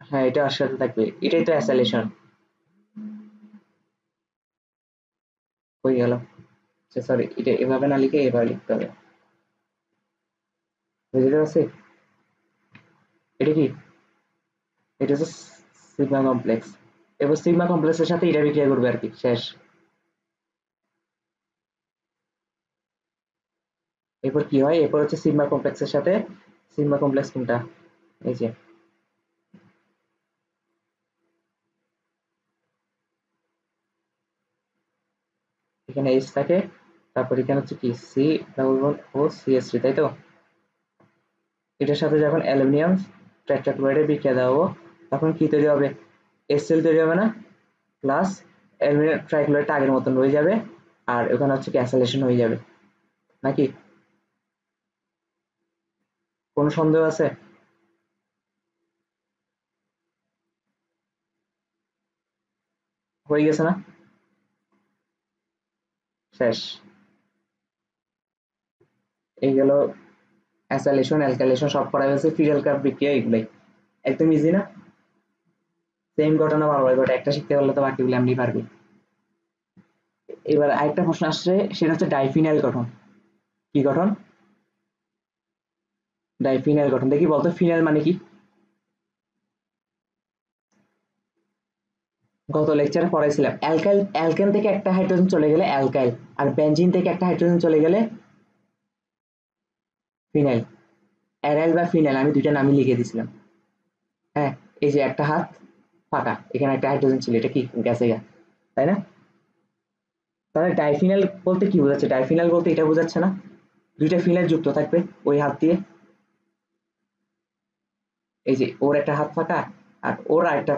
হ্যাঁ, এটা আর সাথে থাকবে, এটাই তো অ্যাসাইলেশন। হয়ে গেল। সরি, এটা এভাবে না লিখে এভাবে লিখতে হবে। বুঝতে পারছি? এটা কি? এটা হচ্ছে সিগমা কমপ্লেক্স। এবার সিগমা কমপ্লেক্সের সাথে এটা বিক্রিয়া করবে আর কি, শেষ। এরপর কি হয়? এরপর হচ্ছে সিগমা কমপ্লেক্সের সাথে, সিগমা কমপ্লেক্স কোনটা? এই যে এখানে এইচ থাকে, তারপর এখানে হচ্ছে কি সি ডাবল বন্ড ও সিএস থ্রি, তাই তো? এটার সাথে যখন অ্যালুমিনিয়াম টেট্রাক্লোরাইডের বিক্রিয়া দেওয়া হবো, তখন কি তৈরি হবে? HCl তৈরি হবে না? প্লাস অ্যালুমিনিয়াম ট্রাইক্লোরাইডটা আগের মতন রয়ে যাবে, আর ওখানে হচ্ছে ক্যান্সেলেশন হয়ে যাবে, নাকি? কোনো সন্দেহ আছে? হয়ে গেছে না? শেষ। এই গেল অ্যাসাইলেশন, অ্যালকাইলেশন সব করা হয়েছে, ফিরেল কার্ভ বিক্রিয়া এগুলাই। একদম ইজি না? সেম ঘটনা বারবার ঘটে, একটা শিখতে পারলে তো বাকিগুলো এমনি পারবি। এবার আরেকটা প্রশ্ন আসছে, সেটা হচ্ছে ডাইফিনাইল গঠন। কি গঠন? ডাইফিনাইল গঠন দেখি বলতো, ফিনাইল মানে কি? গত লেকচারে পড়াইছিলাম, অ্যালকাইল, অ্যালকেন থেকে একটা হাইড্রোজেন চলে গেলে অ্যালকাইল, আর বেনজিন থেকে একটা হাইড্রোজেন চলে গেলে ফিনাইল। অ্যারাইল বা ফিনাইল আমি দুইটা নামই লিখে দিছিলাম। হ্যাঁ, এই যে একটা হাত ফাঁকা, এখানে একটা হাইড্রোজেন ছিল, এটা কি গ্যাসে গা, তাই না? তাহলে ডাইফিনাইল বলতে কি বোঝাচ্ছে? ডাইফিনাইল বলতে এটা বোঝাচ্ছে না, দুইটা ফিনাইল যুক্ত থাকবে ওই হাত দিয়ে। এই যে ওর একটা হাত ফাঁকা, আর ওর আরেকটা,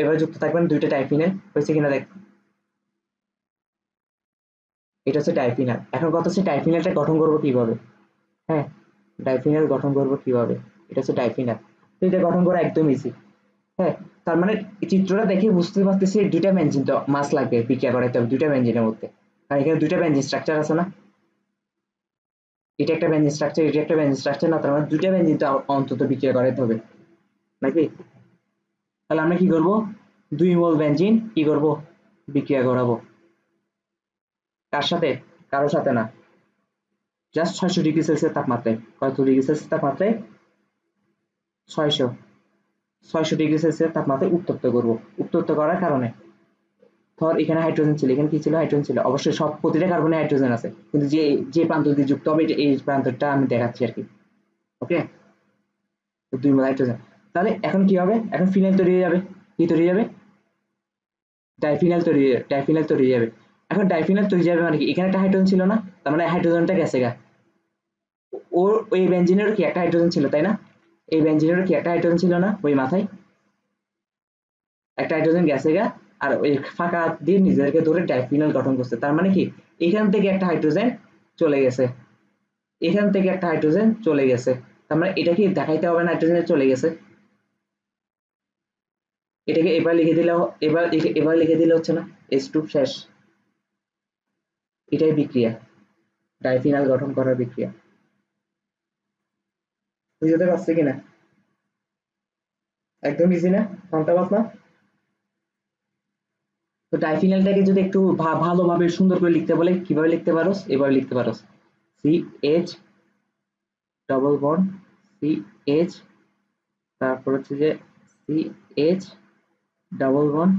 এবার যুক্ত থাকবেন দুইটা ডাইফিনাইল, হয়েছে কিনা দেখ। এটা হচ্ছে ডাইফিনাইল। এখন কথা হচ্ছে ডাইফিনাইলটা গঠন করবো কিভাবে? হ্যাঁ, ডাইফিনাইল গঠন করবো কিভাবে? এটা হচ্ছে ডাইফিনাইল। তো এটা গঠন করা একদম ইজি। হ্যাঁ, তার মানে এই চিত্রটা দেখে বুঝতে পারতেছি দুইটা বেনজিন তো মাস লাগবে বিক্রিয়া করাইতে হবে দুইটা বেনজিনের মধ্যে, কারণ এখানে দুইটা বেনজিন স্ট্রাকচার আছে না? এটা একটা বেনজিন স্ট্রাকচার, এটা একটা বেনজিন স্ট্রাকচার, না? তার মানে দুইটা বেনজিন তো অন্তত বিক্রিয়া করাইতে হবে, নাকি? তাহলে আমরা কি করব? 2 মোল বেনজিন কি করব? বিক্রিয়া করাবো। কার সাথে? কারোর সাথে না, জাস্ট 600 ডিগ্রি সেলসিয়াস তাপমাত্রায়। কত ডিগ্রি সেলসিয়াস তাপমাত্রায়? 600। 600 ডিগ্রি সেলসিয়াস তাপমাত্রায় উত্তপ্ত করব। উত্তপ্ত করার কারণে, ধর এখানে হাইড্রোজেন ছিল, এখানে কি ছিল? হাইড্রোজেন ছিল। অবশ্যই সব প্রতিটা কার্বনে হাইড্রোজেন আছে, কিন্তু যে যে প্রান্ত দিয়ে যুক্ত হবে এই প্রান্তটা আমি দেখাচ্ছি আর কি। ওকে, 2 মোল হাইড্রোজেন। তাহলে এখন কি হবে? এখন ফিনাইল তৈরি হয়ে যাবে। কি তৈরি হয়ে যাবে? ডাইফিনাইল তৈরি হয়ে যাবে। এখন ডাইফিনাইল তৈরি যাবে মানে কি? এখানে একটা হাইড্রোজেন ছিল না? তার মানে হাইড্রোজেনটা গেছে গা। ওর ওই বেঞ্জিনেরও কি একটা হাইড্রোজেন ছিল, তাই না? এই বেঞ্জিনেরও কি একটা হাইড্রোজেন ছিল না ওই মাথায়? একটা হাইড্রোজেন গেছে গা, আর ওই ফাঁকা দিয়ে নিজেদেরকে ধরে ডাইফিনাইল গঠন করছে। তার মানে কি? এখান থেকে একটা হাইড্রোজেন চলে গেছে, এখান থেকে একটা হাইড্রোজেন চলে গেছে। তার মানে এটা কি দেখাইতে হবে না হাইড্রোজেন চলে গেছে? এটাকে এবার লিখে দিলে, এবার লিখে দিলে হচ্ছে না? H2 শেষ। এটাই বিক্রিয়া, ডাইফিনাইল গঠন করার বিক্রিয়া। বুঝতে পারছি কিনা? একদম ইজি না? ঘন্টা বাস না? তো ডাইফিনাইলটাকে যদি একটু ভালোভাবে সুন্দর করে লিখতে বলে কিভাবে লিখতে পারোস? এভাবে লিখতে পারোস, CH ডবল বন্ড CH, তারপর হচ্ছে যে CH ডাবল বন্ড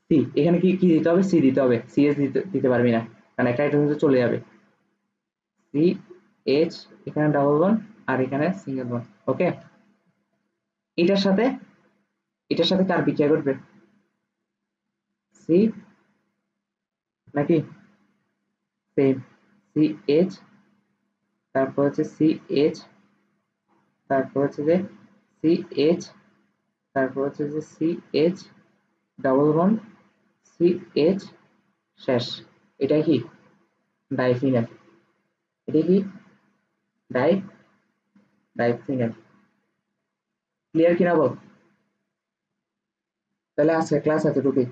সি। এখানে কি কি দিতে হবে? সি দিতে হবে, সিএস দিতে দিতে পারবি না, কারণ একটা হাইড্রোজেন চলে যাবে। সি এইচ, এখানে ডাবল বন্ড, আর এখানে সিঙ্গেল বন্ড। ওকে, এটার সাথে, এটার সাথে কার বিক্রিয়া করবে? সি, নাকি? সেম, সি এইচ, তারপর হচ্ছে সি এইচ, তারপর হচ্ছে যে সি এইচ, তারপর হচ্ছে যে C H double bond C H, শেষ। এটাই কি? ডাইফিনাইল। এটা কি? ডাই ডাইফিনাল। ক্লিয়ার কিনা বল। তাহলে আজকে ক্লাস এতটুকুই।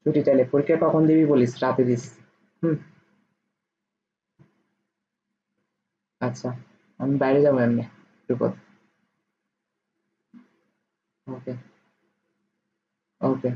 ছুটি তাহলে পরীক্ষা কখন দিবি বলিস, রাতে দিস। হুম। আচ্ছা, আমি বাইরে যাবো এমনি একটু পর। ওকে। ওকে।